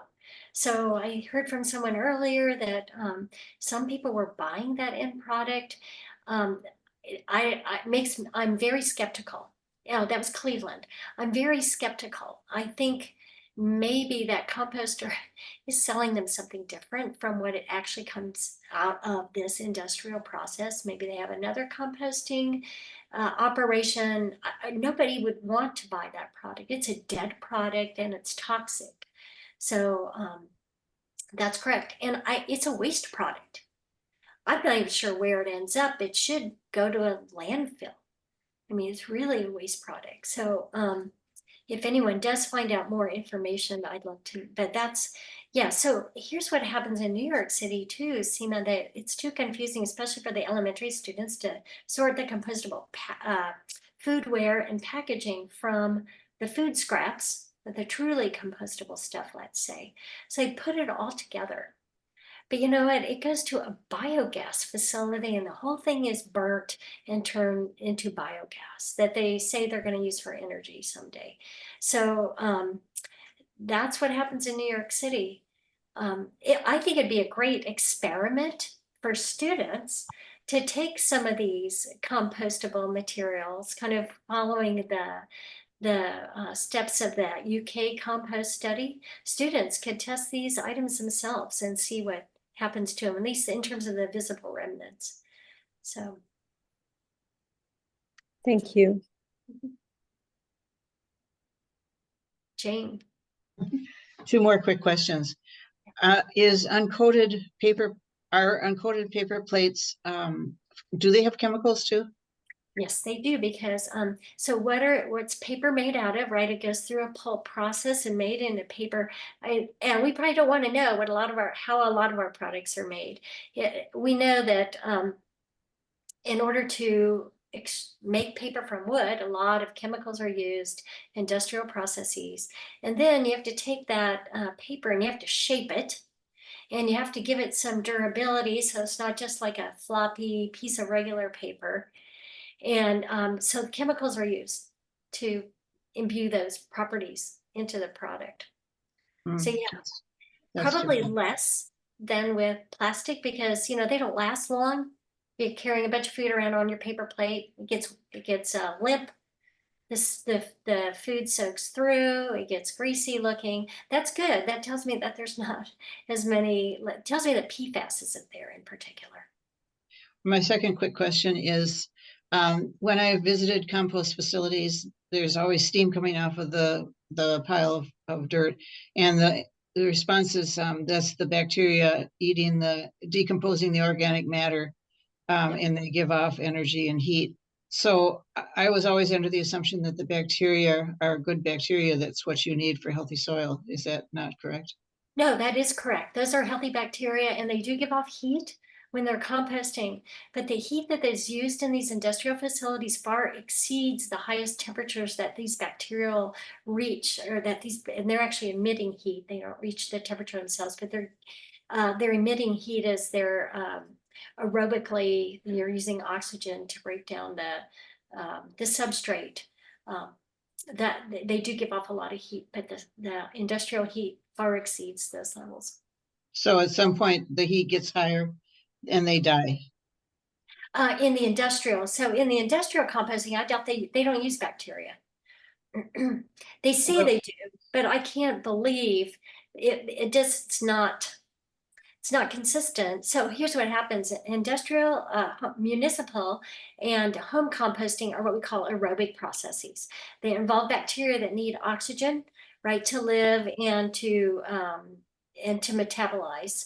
So I heard from someone earlier that some people were buying that end product. I'm very skeptical. Yeah, that was Cleveland. I'm very skeptical. I think maybe that composter is selling them something different from what it actually comes out of this industrial process. Maybe they have another composting operation. Nobody would want to buy that product. It's a dead product and it's toxic. So that's correct. And it's a waste product. I'm not even sure where it ends up. It should go to a landfill. I mean, it's really a waste product. So if anyone does find out more information, I'd love to, but yeah. So here's what happens in New York City too, Sina, that it's too confusing, especially for the elementary students, to sort the compostable foodware and packaging from the food scraps, the truly compostable stuff, let's say. So they put it all together. But you know what? It goes to a biogas facility and the whole thing is burnt and turned into biogas that they say they're going to use for energy someday. So that's what happens in New York City. I think it'd be a great experiment for students to take some of these compostable materials, kind of following the steps of that UK compost study. Students could test these items themselves and see what happens to them, at least in terms of the visible remnants. So. Thank you. Jane. Two more quick questions. Are uncoated paper plates, do they have chemicals too? Yes, they do, because so what's paper made out of, right? It goes through a pulp process and made into paper. And we probably don't want to know how a lot of our products are made. We know that in order to make paper from wood, a lot of chemicals are used, industrial processes. And then you have to take that paper and you have to shape it. And you have to give it some durability, so it's not just like a floppy piece of regular paper. And so the chemicals are used to imbue those properties into the product. So yeah, That's probably true. less than with plastic because, you know, they don't last long. You're carrying a bunch of food around on your paper plate. It gets limp. The food soaks through, it gets greasy looking. That's good. That tells me that there's not as many, it tells me that PFAS isn't there in particular. My second quick question is, when I visited compost facilities, there's always steam coming off of the pile of dirt, and the response is that's the bacteria decomposing the organic matter, and they give off energy and heat. So I was always under the assumption that the bacteria are good bacteria. That's what you need for healthy soil. Is that not correct? No, that is correct. Those are healthy bacteria and they do give off heat when they're composting, but the heat that is used in these industrial facilities far exceeds the highest temperatures that these bacterial reach, or that and they're actually emitting heat. They don't reach the temperature themselves, but they're emitting heat as they're aerobically, you're using oxygen to break down the substrate. That they do give off a lot of heat, but the industrial heat far exceeds those levels. So at some point the heat gets higher and they die. In the industrial composting, I doubt they don't use bacteria. They say Well, they do, but I can't believe it. It's not consistent. So here's what happens. Industrial, municipal, and home composting are what we call aerobic processes. They involve bacteria that need oxygen, right, to live and to metabolize,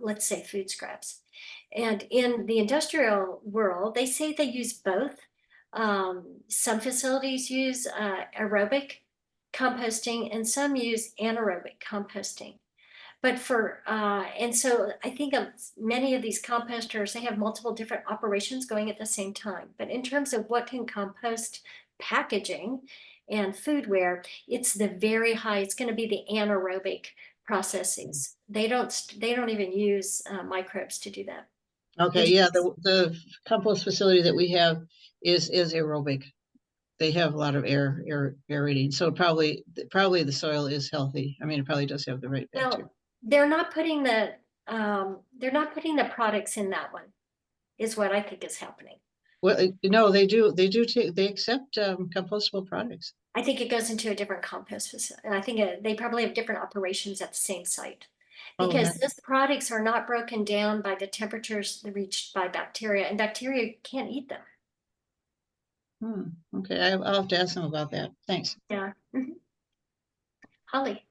let's say, food scraps. And in the industrial world, they say they use both. Some facilities use aerobic composting and some use anaerobic composting. But and so I think many of these composters, they have multiple different operations going at the same time. But in terms of what can compost packaging and foodware, it's it's going to be the anaerobic processes. They don't even use microbes to do that. okay, yeah, the compost facility that we have is aerobic. They have a lot of aerating, so probably the soil is healthy. I mean, it probably does have the right bacteria. Now, they're not putting the products in that one, is what I think is happening. Well, no, they accept compostable products. I think it goes into a different compost facility. And I think they probably have different operations at the same site because those products are not broken down by the temperatures reached by bacteria, and bacteria can't eat them. Okay, I'll have to ask them about that. Thanks. Yeah. Holly.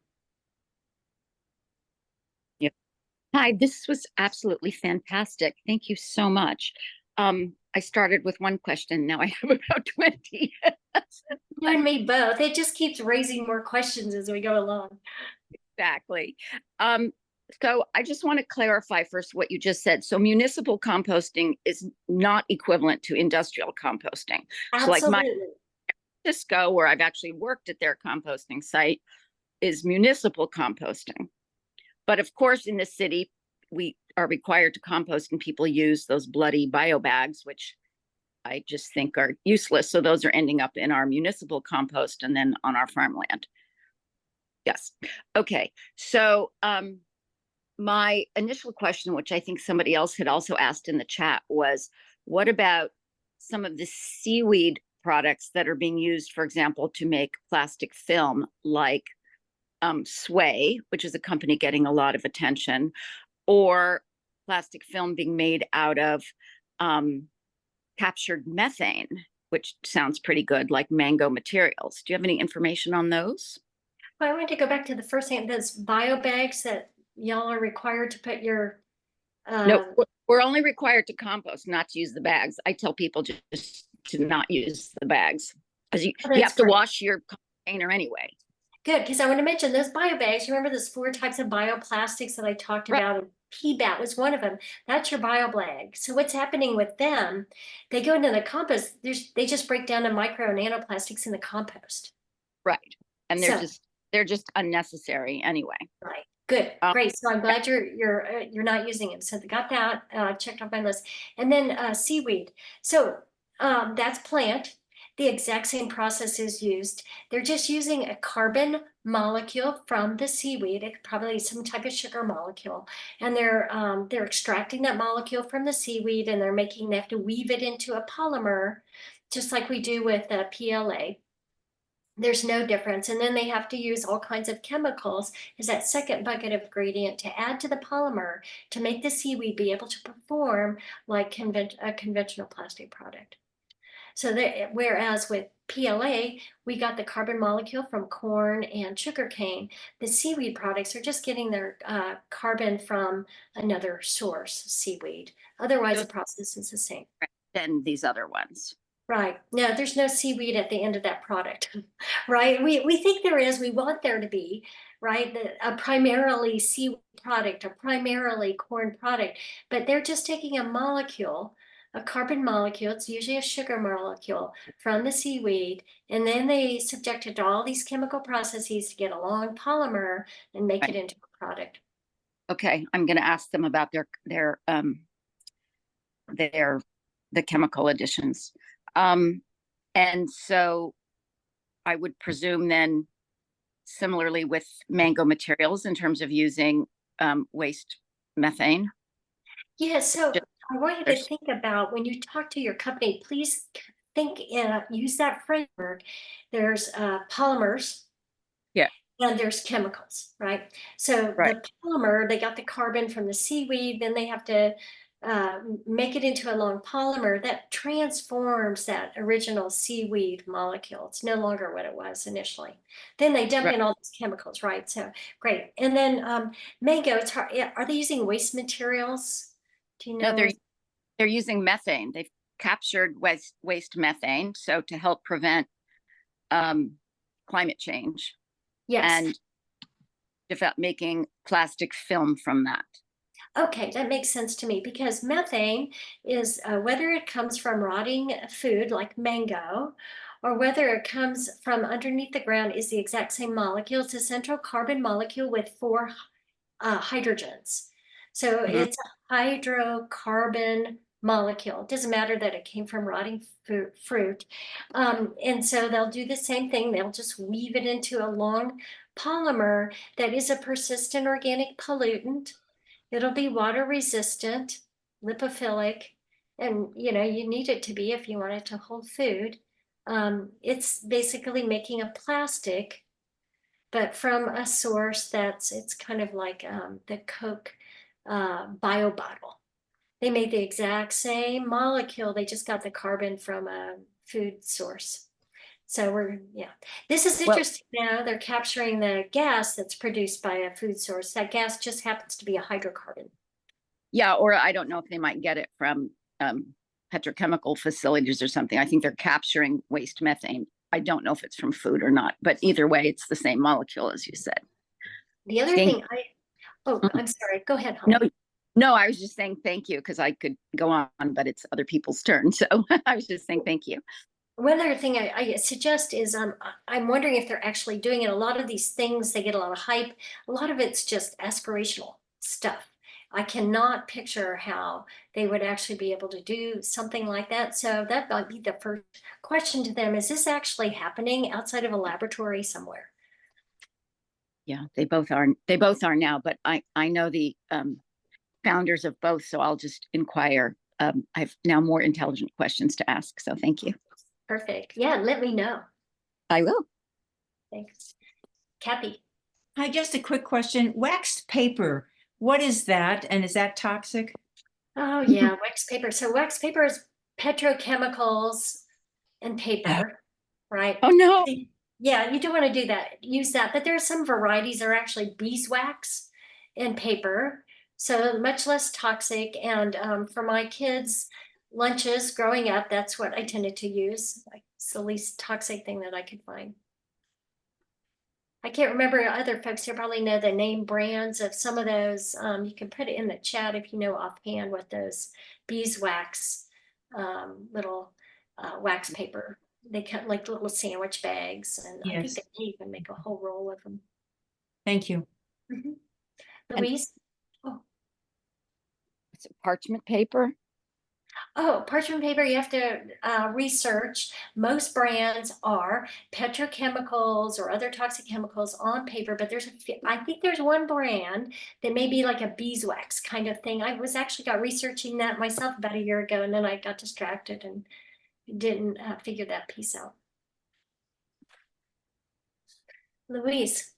Hi, this was absolutely fantastic. Thank you so much. I started with one question. Now I have about 20. You and me both. It just keeps raising more questions as we go along. Exactly. So I just want to clarify first what you just said. So municipal composting is not equivalent to industrial composting. Absolutely. So like Cisco, where I've actually worked at their composting site, is municipal composting. But of course, in the city, we are required to compost, and people use those bloody bio bags, which I just think are useless. So those are ending up in our municipal compost and then on our farmland. Yes. Okay. So my initial question, which I think somebody else had also asked in the chat, was what about some of the seaweed products that are being used, for example, to make plastic film, like Sway, which is a company getting a lot of attention, or plastic film being made out of captured methane, which sounds pretty good, like Mango Materials. Do you have any information on those? Well, I want to go back to the first thing, those bio bags that y'all are required to put your no, we're only required to compost, not to use the bags. I tell people just to not use the bags because you have to wash your container anyway. Good, because I want to mention those bio bags. You remember those 4 types of bioplastics that I talked about PBAT was one of them. That's your bioblag. So what's happening with them? They go into the compost. They just break down to micro and nanoplastics in the compost. Right. And So- they're just unnecessary anyway. Right. Good. Um, Great. So I'm glad you're not using them. So they got that checked off my list. And then seaweed. So that's plant. The exact same process is used. They're just using a carbon molecule from the seaweed, probably some type of sugar molecule, and they're extracting that molecule from the seaweed, and they have to weave it into a polymer, just like we do with PLA. There's no difference. And then they have to use all kinds of chemicals as that second bucket of ingredient to add to the polymer to make the seaweed be able to perform like a conventional plastic product. So whereas with PLA, we got the carbon molecule from corn and sugarcane, the seaweed products are just getting their carbon from another source, seaweed. Otherwise, the process is the same. Than these other ones. Right. No, there's no seaweed at the end of that product, right? We think there is, we want there to be, right? A primarily seaweed product, a primarily corn product, but they're just taking a molecule, a carbon molecule, it's usually a sugar molecule from the seaweed, and then they subject it to all these chemical processes to get a long polymer and make it into a product. Okay, I'm going to ask them about the chemical additions. And so I would presume then similarly with mango materials in terms of using waste methane. Yeah, so I want you to think about when you talk to your company, please use that framework. There's polymers. Yeah. And there's chemicals, right? So the polymer, they got the carbon from the seaweed, then they have to make it into a long polymer that transforms that original seaweed molecule. It's no longer what it was initially. Then they dump in all these chemicals, right? So great. And then mango, it's hard. Are they using waste materials? Do you know? No, they're using methane. They've captured waste methane, so to help prevent climate change. Yes. And making plastic film from that. Okay, that makes sense to me because methane is whether it comes from rotting food like mango or whether it comes from underneath the ground is the exact same molecule. It's a central carbon molecule with 4 hydrogens. So it's a hydrocarbon molecule. It doesn't matter that it came from rotting fruit. And so they'll do the same thing. They'll just weave it into a long polymer that is a persistent organic pollutant. It'll be water resistant, lipophilic, and you need it to be if you want it to hold food. It's basically making a plastic, but from a source it's kind of like the Coke bio bottle. They made the exact same molecule. They just got the carbon from a food source. So this is interesting. Now they're capturing the gas that's produced by a food source. That gas just happens to be a hydrocarbon. Yeah, or I don't know if they might get it from petrochemical facilities or something. I think they're capturing waste methane. I don't know if it's from food or not, but either way, it's the same molecule as you said. The other thing I'm sorry, go ahead, Holly. No, I was just saying thank you because I could go on, but it's other people's turn. So I was just saying thank you. One other thing I suggest is I'm wondering if they're actually doing it. A lot of these things, they get a lot of hype. A lot of it's just aspirational stuff. I cannot picture how they would actually be able to do something like that. So that might be the first question to them. Is this actually happening outside of a laboratory somewhere? Yeah, they both are now, but I know the founders of both, so I'll just inquire. I have now more intelligent questions to ask, so thank you. Perfect. Yeah, let me know. I will. Thanks. Kathy. Hi, just a quick question. Waxed paper, what is that, and is that toxic? Oh yeah, wax paper. So wax paper is petrochemicals and paper, right? Oh no. Yeah, you don't want to do that. Use that, but there are some varieties that are actually beeswax and paper, so much less toxic. And for my kids' lunches growing up, that's what I tended to use. It's the least toxic thing that I could find. I can't remember, other folks here probably know the name brands of some of those. You can put it in the chat if you know offhand what those beeswax little wax paper. They cut like little sandwich bags, and I think Yes. they even make a whole roll of them. Thank you. Louise? Oh. It's parchment paper. Oh, parchment paper, you have to research. Most brands are petrochemicals or other toxic chemicals on paper, but I think there's one brand that may be like a beeswax kind of thing. I was actually got researching that myself about a year ago, and then I got distracted and didn't figure that piece out. Louise.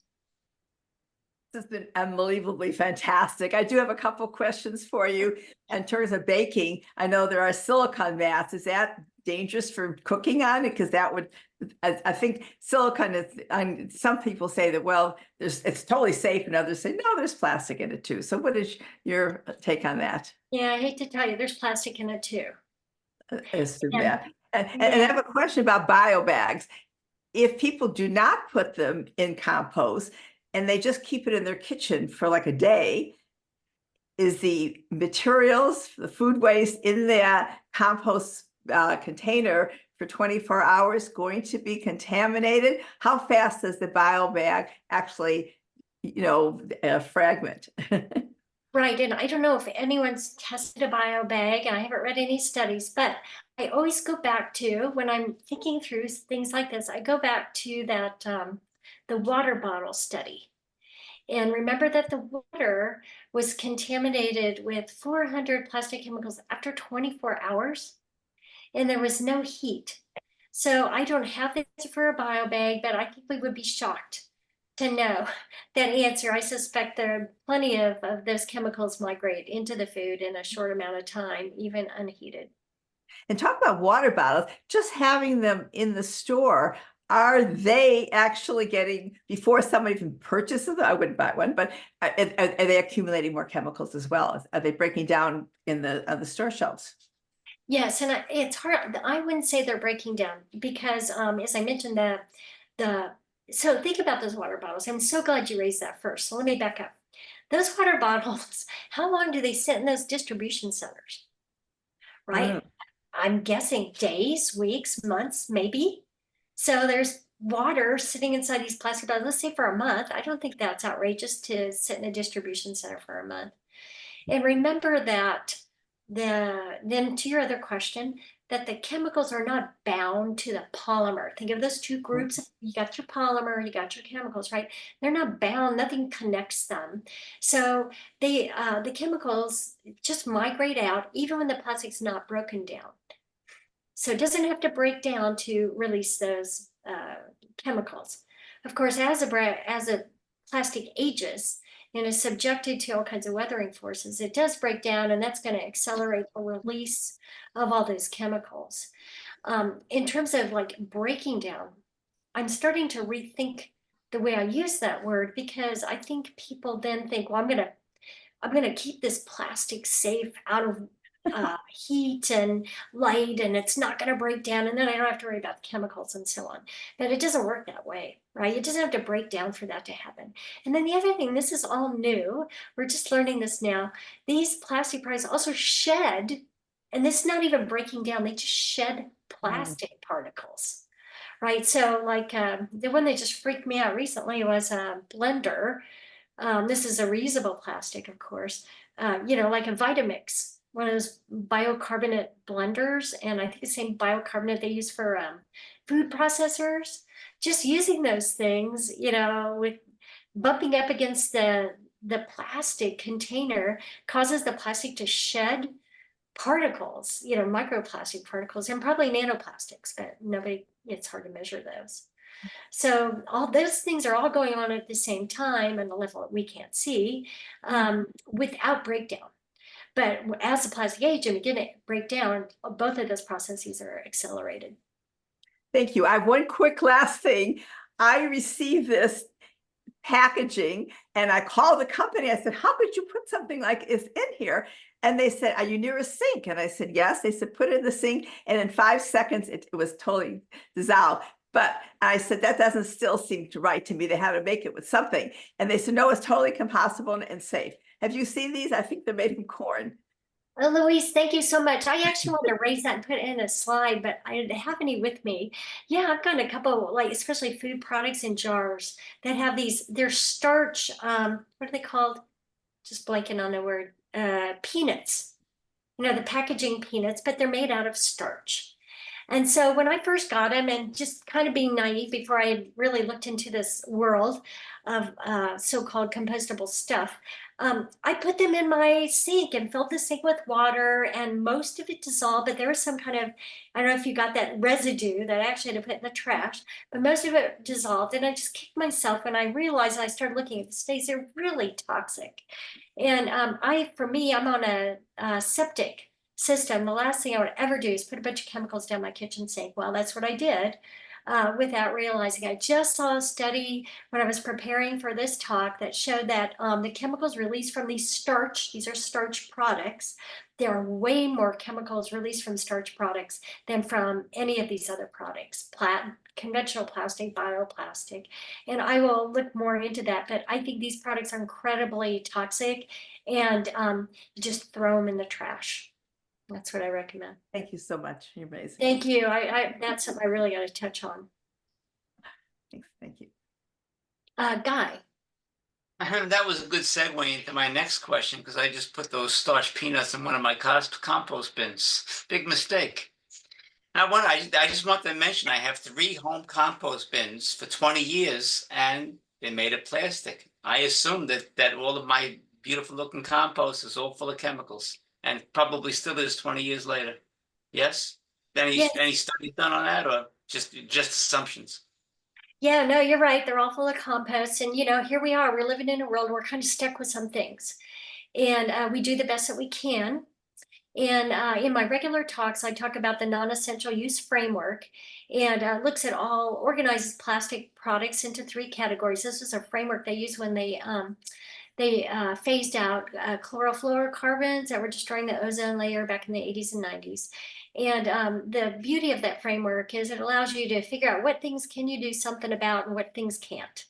This has been unbelievably fantastic. I do have a couple questions for you. In terms of baking, I know there are silicone mats. Is that dangerous for cooking on it? Because that would, I think silicone is, some people say that, well, it's totally safe, and others say, no, there's plastic in it too. So what is your take on that? Yeah, I hate to tell you, there's plastic in it too. As to that. And I have a question about bio bags. If people do not put them in compost, and they just keep it in their kitchen for like a day, is the materials, the food waste in the compost container for 24 hours going to be contaminated? How fast does the bio bag actually, fragment? Right, and I don't know if anyone's tested a bio bag, and I haven't read any studies, but I always go back to, when I'm thinking through things like this, I go back to that the water bottle study. And remember that the water was contaminated with 400 plastic chemicals after 24 hours, and there was no heat. So I don't have the answer for a bio bag, but I think we would be shocked to know that answer. I suspect there are plenty of those chemicals migrate into the food in a short amount of time, even unheated. And talk about water bottles, just having them in the store, are they actually getting, before somebody even purchases them, I wouldn't buy one, but are they accumulating more chemicals as well? Are they breaking down on the store shelves? Yes, and it's hard. I wouldn't say they're breaking down because, as I mentioned, so think about those water bottles. I'm so glad you raised that first. So let me back up. Those water bottles, how long do they sit in those distribution centers? Right? I'm guessing days, weeks, months, maybe. So there's water sitting inside these plastic bottles, let's say for a month. I don't think that's outrageous to sit in a distribution center for a month. And remember that then to your other question, that the chemicals are not bound to the polymer. Think of those two groups. You got your polymer, you got your chemicals, right? They're not bound, nothing connects them. So the chemicals just migrate out even when the plastic's not broken down. So it doesn't have to break down to release those chemicals. Of course, as a plastic ages and is subjected to all kinds of weathering forces, it does break down, and that's going to accelerate the release of all those chemicals. In terms of like breaking down, I'm starting to rethink the way I use that word, because I think people then think, well, I'm gonna keep this plastic safe out of heat and light, and it's not going to break down, and then I don't have to worry about the chemicals and so on. But it doesn't work that way, right? It doesn't have to break down for that to happen. And then the other thing, this is all new, we're just learning this now, these plastic products also shed, and this is not even breaking down, they just shed plastic particles, right? So like the one that just freaked me out recently was a blender. This is a reusable plastic, of course, like a Vitamix, one of those bicarbonate blenders, and I think the same bicarbonate they use for food processors. Just using those things, with bumping up against the plastic container causes the plastic to shed particles, microplastic particles, and probably nanoplastics, but it's hard to measure those. So all those things are all going on at the same time on a level that we can't see, without breakdown. But as the plastic age and begin to break down, both of those processes are accelerated. Thank you. I have one quick last thing. I received this packaging and I called the company. I said, how could you put something like this in here? And they said, are you near a sink? And I said, yes. They said, put it in the sink. And in 5 seconds, it was totally dissolved. But I said, that doesn't still seem right to me. They had to make it with something. And they said, no, it's totally compostable and safe. Have you seen these? I think they're made from corn. Oh, Louise, thank you so much. I actually want to raise that and put it in a slide, but I didn't have any with me. Yeah, I've got a couple, like especially food products in jars that have these, they're starch, what are they called? Just blanking on the word, peanuts. You know, the packaging peanuts, but they're made out of starch. And so when I first got them, and just kind of being naive before I had really looked into this world of so-called compostable stuff, I put them in my sink and filled the sink with water, and most of it dissolved, but there was some kind of, I don't know if you got that residue that I actually had to put in the trash, but most of it dissolved. And I just kicked myself when I realized, I started looking at the states, they're really toxic. And for me, I'm on a septic system. The last thing I would ever do is put a bunch of chemicals down my kitchen sink. Well, that's what I did without realizing. I just saw a study when I was preparing for this talk that showed that the chemicals released from these are starch products. There are way more chemicals released from starch products than from any of these other products, conventional plastic, bioplastic. And I will look more into that, but I think these products are incredibly toxic, and just throw them in the trash. That's what I recommend. Thank you so much. You're amazing. Thank you. That's something I really got to touch on. Thanks. Thank you. Guy. That was a good segue into my next question, because I just put those starch peanuts in one of my compost bins. Big mistake. I just want to mention I have 3 home compost bins for 20 years, and they're made of plastic. I assume that all of my beautiful looking compost is all full of chemicals, and probably still is 20 years later. Yes? Yes. Any studies done on that, or just assumptions? Yeah, no, you're right. They're all full of compost. And, you know, here we are. We're living in a world, we're kind of stuck with some things. And we do the best that we can. And in my regular talks, I talk about the non-essential use framework, and looks at organizes plastic products into 3 categories. This is a framework they use when they phased out chlorofluorocarbons that were destroying the ozone layer back in the 80s and 90s. And the beauty of that framework is it allows you to figure out what things can you do something about and what things can't.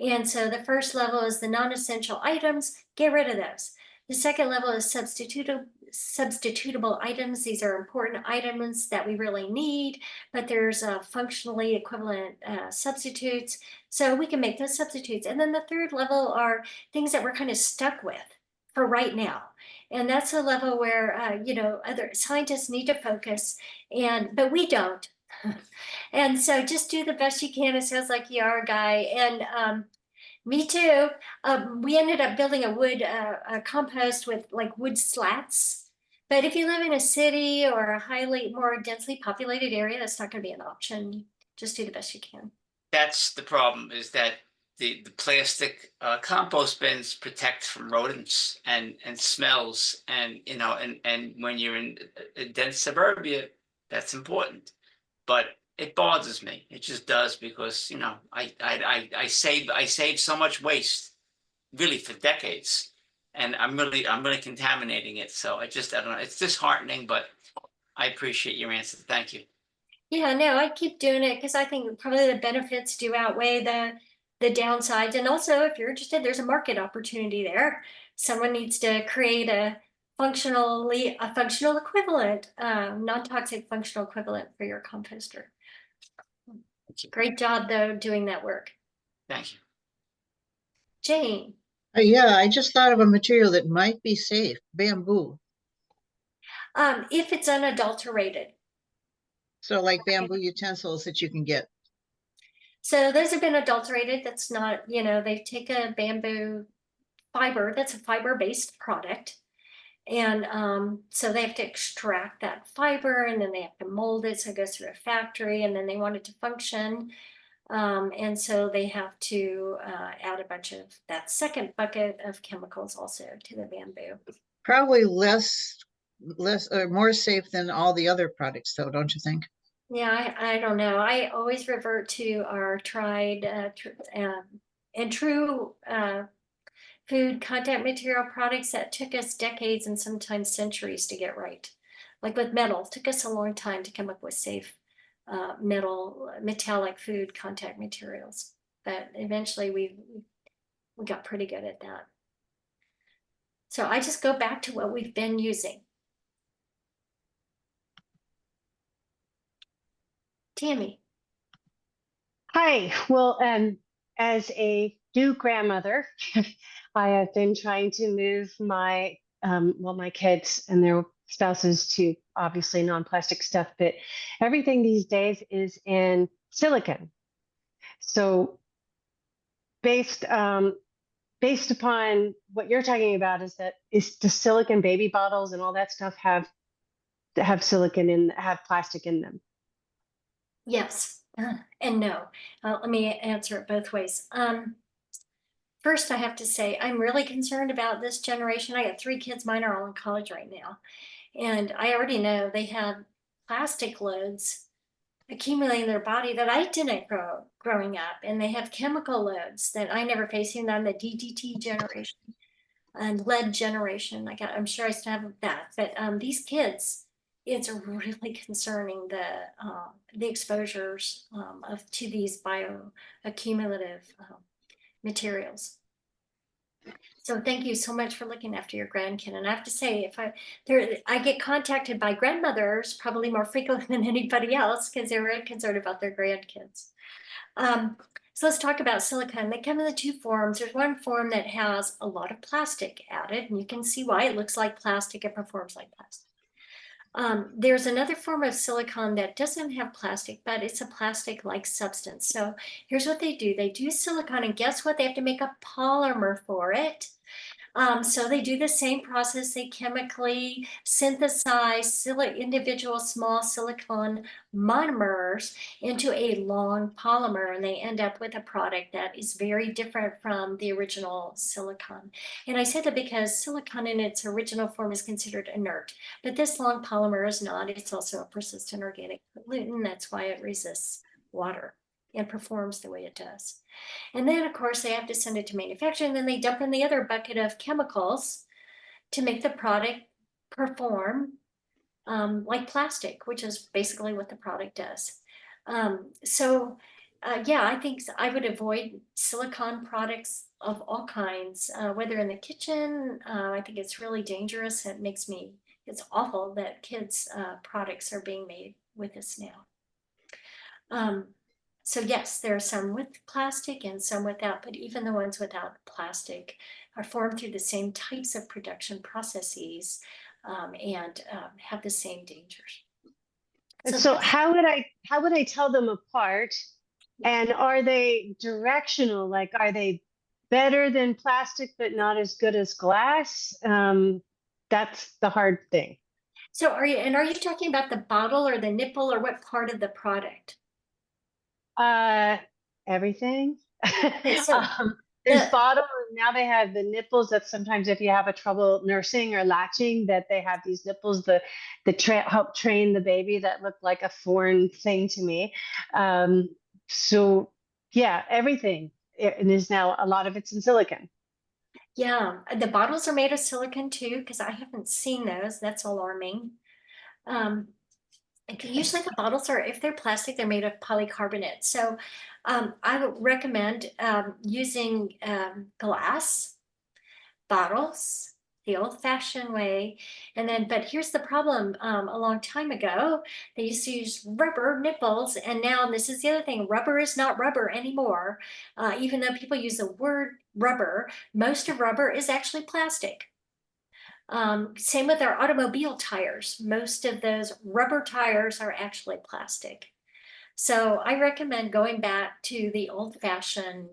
And so the first level is the non-essential items, get rid of those. The second level is substitutable items. These are important items that we really need, but there's functionally equivalent substitutes. So we can make those substitutes. And then the third level are things that we're kind of stuck with for right now. And that's a level where, you know, other scientists need to focus, but we don't. And so just do the best you can. It sounds like you are, Guy. And me too. We ended up building a wood compost with like wood slats. But if you live in a city or a more densely populated area, that's not going to be an option. Just do the best you can. That's the problem, is that the plastic compost bins protect from rodents and smells, and you know, and when you're in dense suburbia, that's important. But it bothers me. It just does, because you know I save so much waste, really, for decades, and I'm really contaminating it. So I don't know. It's disheartening, but I appreciate your answer. Thank you. Yeah, no, I keep doing it because I think probably the benefits do outweigh the downsides. And also, if you're interested, there's a market opportunity there. Someone needs to create a functional equivalent, non-toxic functional equivalent for your composter. Great job, though, doing that work. Thank you. Jane. Yeah, I just thought of a material that might be safe, bamboo. If it's unadulterated. So like bamboo utensils that you can get. So those have been adulterated. That's not, you know, they take a bamboo fiber, that's a fiber-based product. And so they have to extract that fiber, and then they have to mold it so it goes through a factory, and then they want it to function. And so they have to add a bunch of that second bucket of chemicals also to the bamboo. Probably less or more safe than all the other products, though, don't you think? Yeah, I don't know. I always revert to our tried and true food contact material products that took us decades and sometimes centuries to get right. Like with metal, it took us a long time to come up with safe metallic food contact materials. But eventually we got pretty good at that. So I just go back to what we've been using. Tammy. Hi, well, as a new grandmother, I have been trying to move my, my kids and their spouses to obviously non-plastic stuff, but everything these days is in silicone. So based upon what you're talking about, is the silicone baby bottles and all that stuff have silicone have plastic in them? Yes and no. Let me answer it both ways. First, I have to say, I'm really concerned about this generation. I got 3 kids. Mine are all in college right now. And I already know they have plastic loads accumulating in their body that I didn't growing up. And they have chemical loads that I never faced. And I'm the DDT generation and lead generation. I'm sure I still have that. But these kids, it's really concerning the exposures to these bioaccumulative materials. So thank you so much for looking after your grandkid. And I have to say, I get contacted by grandmothers probably more frequently than anybody else because they're really concerned about their grandkids. So let's talk about silicone. They come in the 2 forms. There's one form that has a lot of plastic added, and you can see why it looks like plastic. It performs like plastic. There's another form of silicone that doesn't have plastic, but it's a plastic-like substance. So here's what they do. They do silicone, and guess what? They have to make a polymer for it. So they do the same process. They chemically synthesize individual small silicone monomers into a long polymer, and they end up with a product that is very different from the original silicone. And I say that because silicone in its original form is considered inert, but this long polymer is not. It's also a persistent organic pollutant. That's why it resists water and performs the way it does. And then, of course, they have to send it to manufacturing, and then they dump in the other bucket of chemicals to make the product perform like plastic, which is basically what the product does. Yeah, I think I would avoid silicone products of all kinds, whether in the kitchen. I think it's really dangerous. It's awful that kids' products are being made with this now. So yes, there are some with plastic and some without, but even the ones without plastic are formed through the same types of production processes and have the same dangers. So how would I tell them apart? And are they directional? Like, are they better than plastic but not as good as glass? That's the hard thing. So are you talking about the bottle or the nipple, or what part of the product? Everything. Okay, so there's bottle, and now they have the nipples that sometimes if you have a trouble nursing or latching, that they have these nipples that help train the baby, that look like a foreign thing to me. So yeah, everything. It is now, a lot of it's in silicone. Yeah, the bottles are made of silicone too, because I haven't seen those. That's alarming. Usually the bottles are, if they're plastic, they're made of polycarbonate. So I would recommend using glass bottles the old-fashioned way. And then, but here's the problem. A long time ago, they used to use rubber nipples. And now, and this is the other thing, rubber is not rubber anymore. Even though people use the word rubber, most of rubber is actually plastic. Same with our automobile tires. Most of those rubber tires are actually plastic. So I recommend going back to the old-fashioned,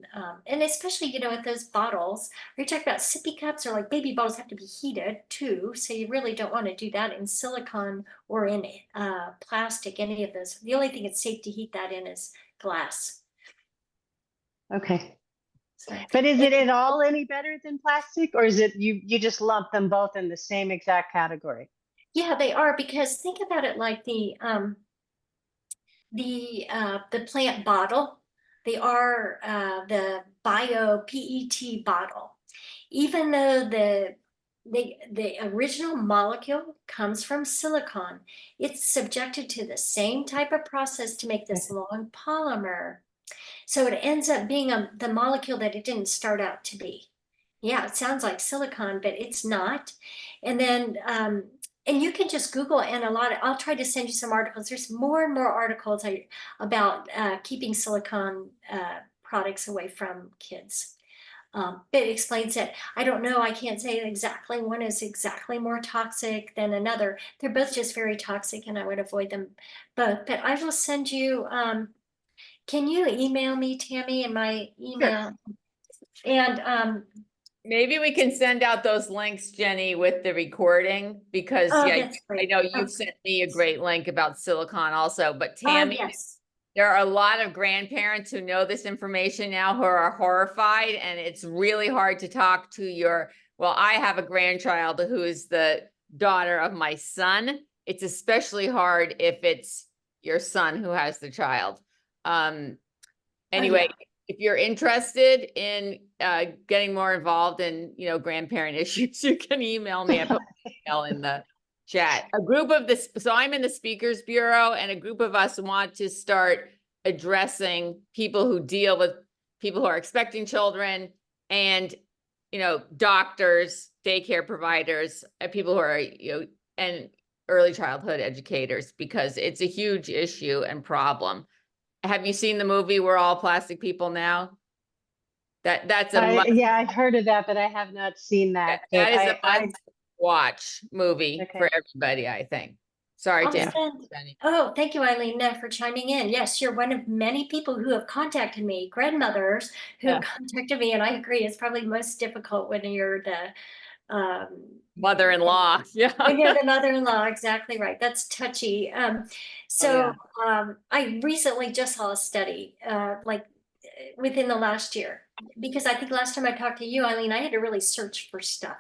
and especially, with those bottles, are you talking about sippy cups, or like baby bottles have to be heated too? So you really don't want to do that in silicone or in plastic, any of those. The only thing it's safe to heat that in is glass. Okay. But is it at all any better than plastic, or is it you just lump them both in the same exact category? Yeah, they are, because think about it like the plant bottle. They are the bio PET bottle. Even though the original molecule comes from silicon. It's subjected to the same type of process to make this long polymer. So it ends up being the molecule that it didn't start out to be. Yeah, it sounds like silicon, but it's not. And then, and you can just Google, and I'll try to send you some articles. There's more and more articles about keeping silicon products away from kids. It explains it. I don't know. I can't say exactly one is exactly more toxic than another. They're both just very toxic, and I would avoid them both. But I will send you. Can you email me, Tammy, in my email? Sure. And maybe we can send out those links, Jenny, with the recording, because yeah, I know you've sent me a great link about silicon also, but Tammy, yes. There are a lot of grandparents who know this information now who are horrified, and it's really hard to talk to well, I have a grandchild who is the daughter of my son. It's especially hard if it's your son who has the child. Anyway, if you're interested in getting more involved in, grandparent issues, you can email me. I put my email in the chat. So I'm in the Speakers Bureau, and a group of us want to start addressing people who deal with people who are expecting children and, doctors, daycare providers, people who are, and early childhood educators, because it's a huge issue and problem. Have you seen the movie We're All Plastic People Now? That's yeah, I've heard of that, but I have not seen that. That is a must-watch movie for everybody, I think. Sorry, Jenny. Oh, thank you, Eileen, for chiming in. Yes, you're one of many people who have contacted me, grandmothers who have contacted me, and I agree, it's probably most difficult when you're the mother-in-law. Yeah. When you're the mother-in-law, exactly right. That's touchy. I recently just saw a study, within the last year, because I think last time I talked to you, Eileen, I had to really search for stuff.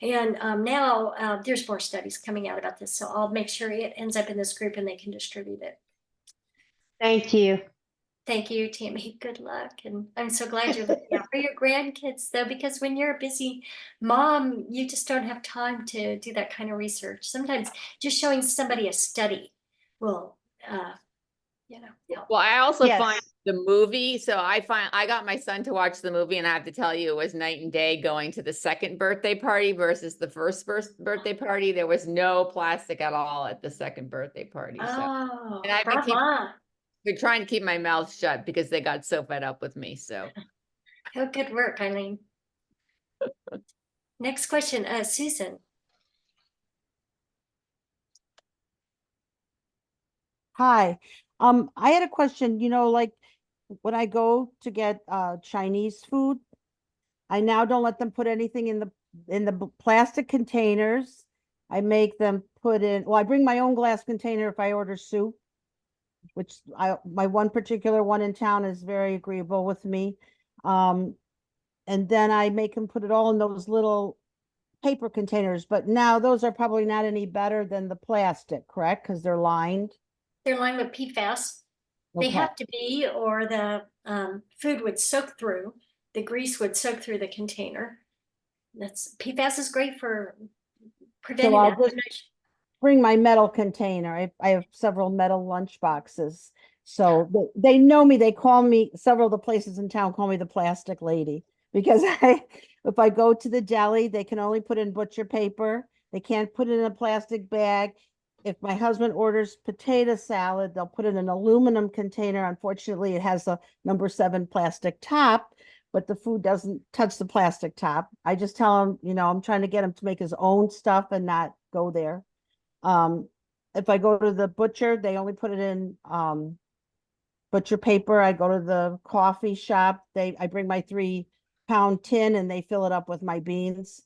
And now there's more studies coming out about this. So I'll make sure it ends up in this group and they can distribute it. Thank you. Thank you, Tammy. Good luck. And I'm so glad you're looking out for your grandkids, though, because when you're a busy mom, you just don't have time to do that kind of research. Sometimes just showing somebody a study will, help. Well, I also find the movie. So I got my son to watch the movie, and I have to tell you, it was night and day going to the second birthday party versus the first birthday party. There was no plastic at all at the second birthday party. Oh, and I've been trying to keep my mouth shut because they got so fed up with me. So, oh, good work, Eileen. Next question, Susan. Hi. I had a question, like when I go to get Chinese food, I now don't let them put anything in the plastic containers. I make them I bring my own glass container if I order soup, which my one particular one in town is very agreeable with me. And then I make them put it all in those little paper containers, but now those are probably not any better than the plastic, correct? Because they're lined. They're lined with PFAS. They have to be, or the food would soak through, the grease would soak through the container. PFAS is great for preventing so I'll that. just bring my metal container. I have several metal lunch boxes. So they know me. They call me, several of the places in town call me the plastic lady, because if I go to the deli, they can only put in butcher paper. They can't put it in a plastic bag. If my husband orders potato salad, they'll put it in an aluminum container. Unfortunately, it has a number 7 plastic top, but the food doesn't touch the plastic top. I just tell him, I'm trying to get him to make his own stuff and not go there. If I go to the butcher, they only put it in butcher paper. I go to the coffee shop. I bring my 3-pound tin and they fill it up with my beans.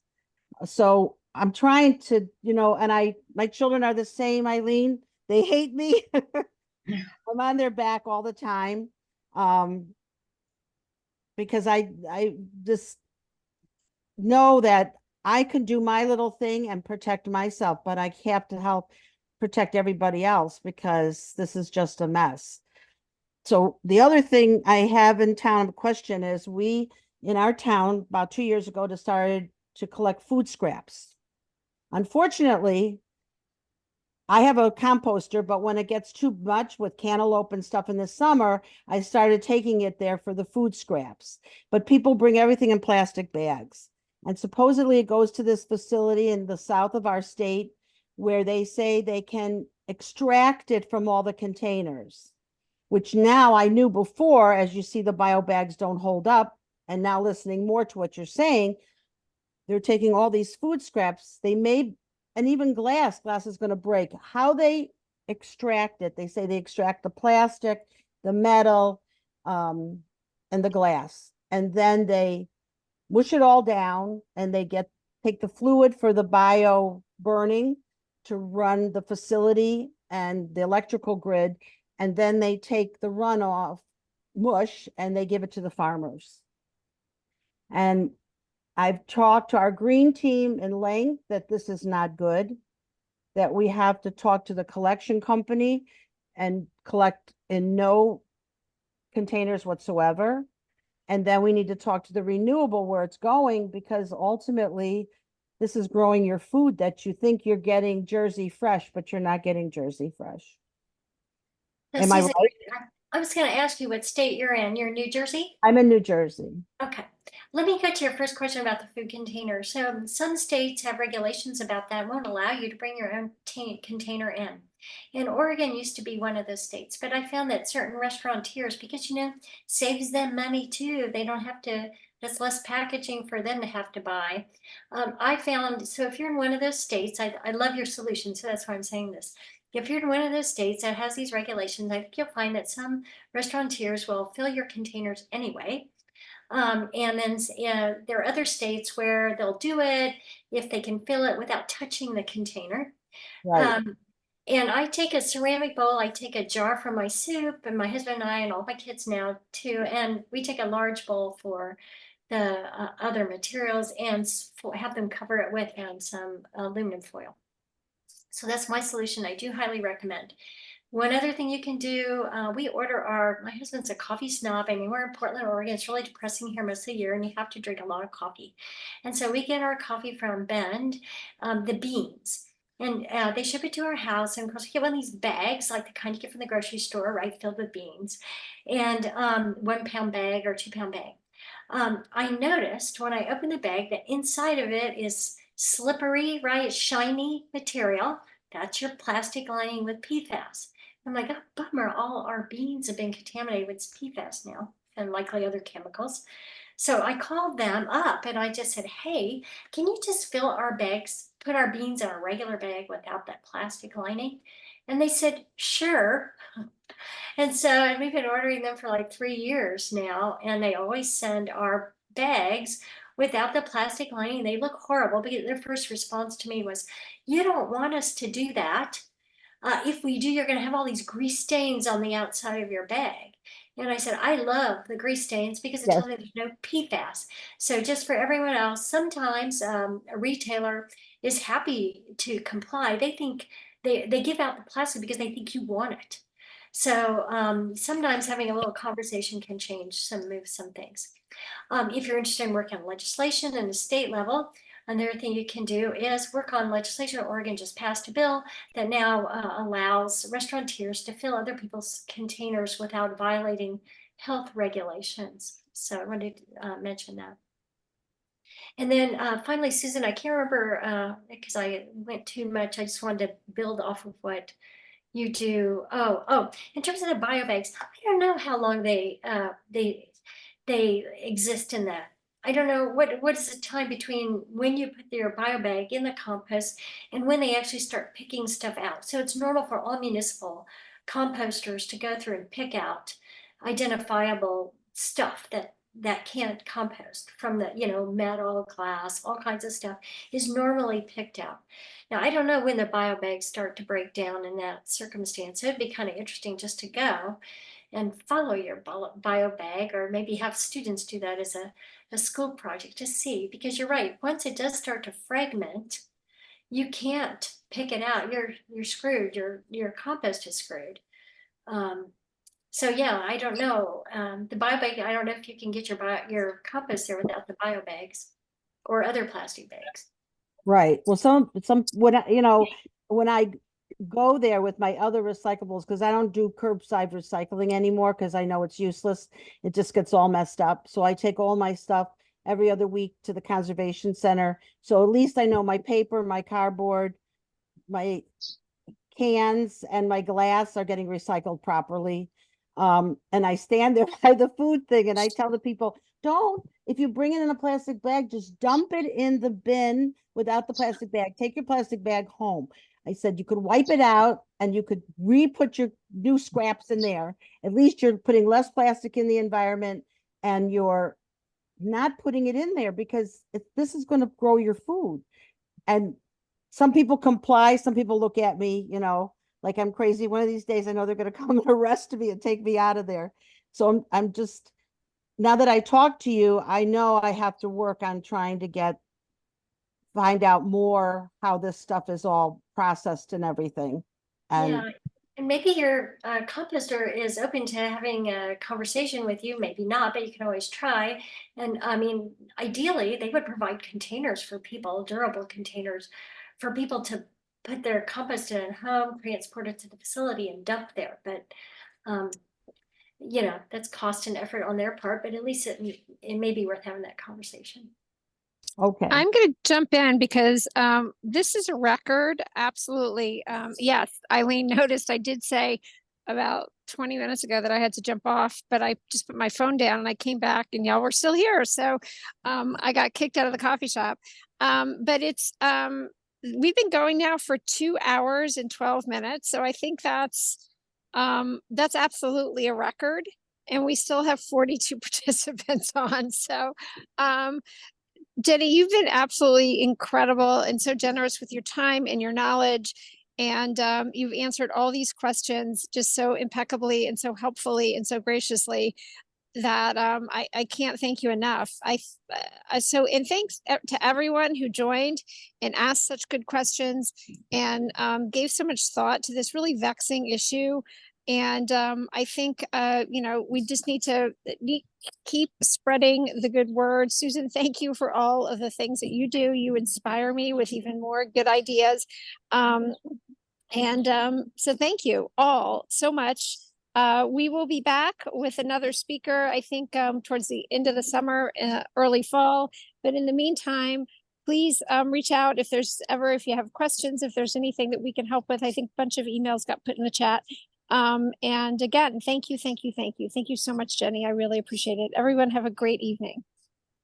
So I'm trying to, and my children are the same, Eileen. They hate me. I'm on their back all the time. Because I just know that I can do my little thing and protect myself, but I have to help protect everybody else because this is just a mess. So the other thing I have in town, a question is, we in our town about 2 years ago decided to collect food scraps. Unfortunately, I have a composter, but when it gets too much with cantaloupe and stuff in the summer, I started taking it there for the food scraps. But people bring everything in plastic bags. And supposedly it goes to this facility in the south of our state where they say they can extract it from all the containers, which now I knew before, as you see, the bio bags don't hold up. And now listening more to what you're saying, they're taking all these food scraps. They may, and even glass is going to break. How they extract it, they say they extract the plastic, the metal, and the glass. And then they mush it all down and they take the fluid for the bio burning to run the facility and the electrical grid. And then they take the runoff mush and they give it to the farmers. And I've talked to our green team in length that this is not good, that we have to talk to the collection company and collect in no containers whatsoever. And then we need to talk to the renewable where it's going, because ultimately this is growing your food that you think you're getting Jersey fresh, but you're not getting Jersey fresh. So Am I Susan, right? I was going to ask you what state you're in. You're in New Jersey? I'm in New Jersey. Okay. Let me go to your first question about the food container. So some states have regulations about that, won't allow you to bring your own container in. And Oregon used to be one of those states, but I found that certain restaurateurs, because, you know, saves them money too. They don't have to, that's less packaging for them to have to buy. I found, so if you're in one of those states, I love your solution. So that's why I'm saying this. If you're in one of those states that has these regulations, I think you'll find that some restaurateurs will fill your containers anyway. And then there are other states where they'll do it if they can fill it without touching the container. Right. And I take a ceramic bowl, I take a jar for my soup, and my husband and I and all my kids now too, and we take a large bowl for the other materials and have them cover it with some aluminum foil. So that's my solution. I do highly recommend. One other thing you can do, we order my husband's a coffee snob. I mean, we're in Portland, Oregon. It's really depressing here most of the year and you have to drink a lot of coffee. And so we get our coffee from Bend, the beans. And they ship it to our house. And of course, we get one of these bags, like the kind you get from the grocery store, right, filled with beans. And 1 pound bag or 2 pound bag. I noticed when I opened the bag that inside of it is slippery, right, shiny material. That's your plastic lining with PFAS. I'm like, oh, bummer, all our beans have been contaminated with PFAS now and likely other chemicals. So I called them up and I just said, hey, can you just fill our bags, put our beans in a regular bag without that plastic lining? And they said, sure. And so we've been ordering them for like 3 years now, and they always send our bags without the plastic lining. They look horrible, because their first response to me was, you don't want us to do that. If we do, you're going to have all these grease stains on the outside of your bag. And I said, I love the grease stains because it tells me there's no PFAS. So just for everyone else, sometimes a retailer is happy to comply. They think they give out the plastic because they think you want it. So sometimes having a little conversation can move some things. If you're interested in working on legislation at the state level, another thing you can do is work on legislation. Oregon just passed a bill that now allows restaurateurs to fill other people's containers without violating health regulations. So I wanted to mention that. And then finally, Susan, I can't remember because I went too much. I just wanted to build off of what you do. In terms of the biobags, I don't know how long they exist in that. I don't know what is the time between when you put your biobag in the compost and when they actually start picking stuff out. So it's normal for all municipal composters to go through and pick out identifiable stuff that can't compost from the, metal, glass, all kinds of stuff is normally picked out. Now, I don't know when the biobags start to break down in that circumstance. It'd be kind of interesting just to go and follow your bio bag, or maybe have students do that as a school project to see, because you're right, once it does start to fragment, you can't pick it out. You're screwed. Your compost is screwed. So yeah, I don't know. The bio bag, I don't know if you can get your compost there without the bio bags or other plastic bags. Right. Well, when I go there with my other recyclables, because I don't do curbside recycling anymore because I know it's useless. It just gets all messed up. So I take all my stuff every other week to the conservation center. So at least I know my paper, my cardboard, my cans and my glass are getting recycled properly. And I stand there by the food thing and I tell the people, if you bring it in a plastic bag, just dump it in the bin without the plastic bag. Take your plastic bag home. I said you could wipe it out and you could re-put your new scraps in there. At least you're putting less plastic in the environment and you're not putting it in there because this is going to grow your food. And some people comply, some people look at me, like I'm crazy. One of these days, I know they're going to come and arrest me and take me out of there. So I'm just, now that I talk to you, I know I have to work on trying to find out more how this stuff is all processed and everything. And yeah, and maybe your composter is open to having a conversation with you, maybe not, but you can always try. And I mean, ideally, they would provide containers for people, durable containers for people to put their compost in at home, transport it to the facility and dump there. But that's cost and effort on their part, but at least it may be worth having that conversation. Okay. I'm going to jump in because this is a record. Absolutely. Yes, Eileen noticed I did say about 20 minutes ago that I had to jump off, but I just put my phone down and I came back and y'all were still here. So I got kicked out of the coffee shop. But we've been going now for 2 hours and 12 minutes. So I think that's absolutely a record. And we still have 42 participants on. So Jenny, you've been absolutely incredible and so generous with your time and your knowledge. And you've answered all these questions just so impeccably and so helpfully and so graciously that I can't thank you enough. And thanks to everyone who joined and asked such good questions and gave so much thought to this really vexing issue. And I think, we just need to keep spreading the good word. Susan, thank you for all of the things that you do. You inspire me with even more good ideas. So thank you all so much. We will be back with another speaker, I think, towards the end of the summer, early fall. But in the meantime, please reach out if you have questions, if there's anything that we can help with. I think a bunch of emails got put in the chat. And again, thank you. Thank you so much, Jenny. I really appreciate it. Everyone have a great evening.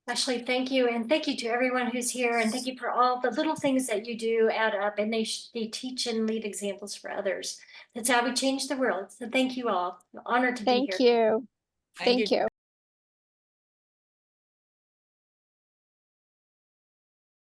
Ashley, thank you. And thank you to everyone who's here. And thank you for all the little things that you do add up, and they teach and lead examples for others. That's how we change the world. So thank you all. I'm honored to be here. Thank you. Thank you.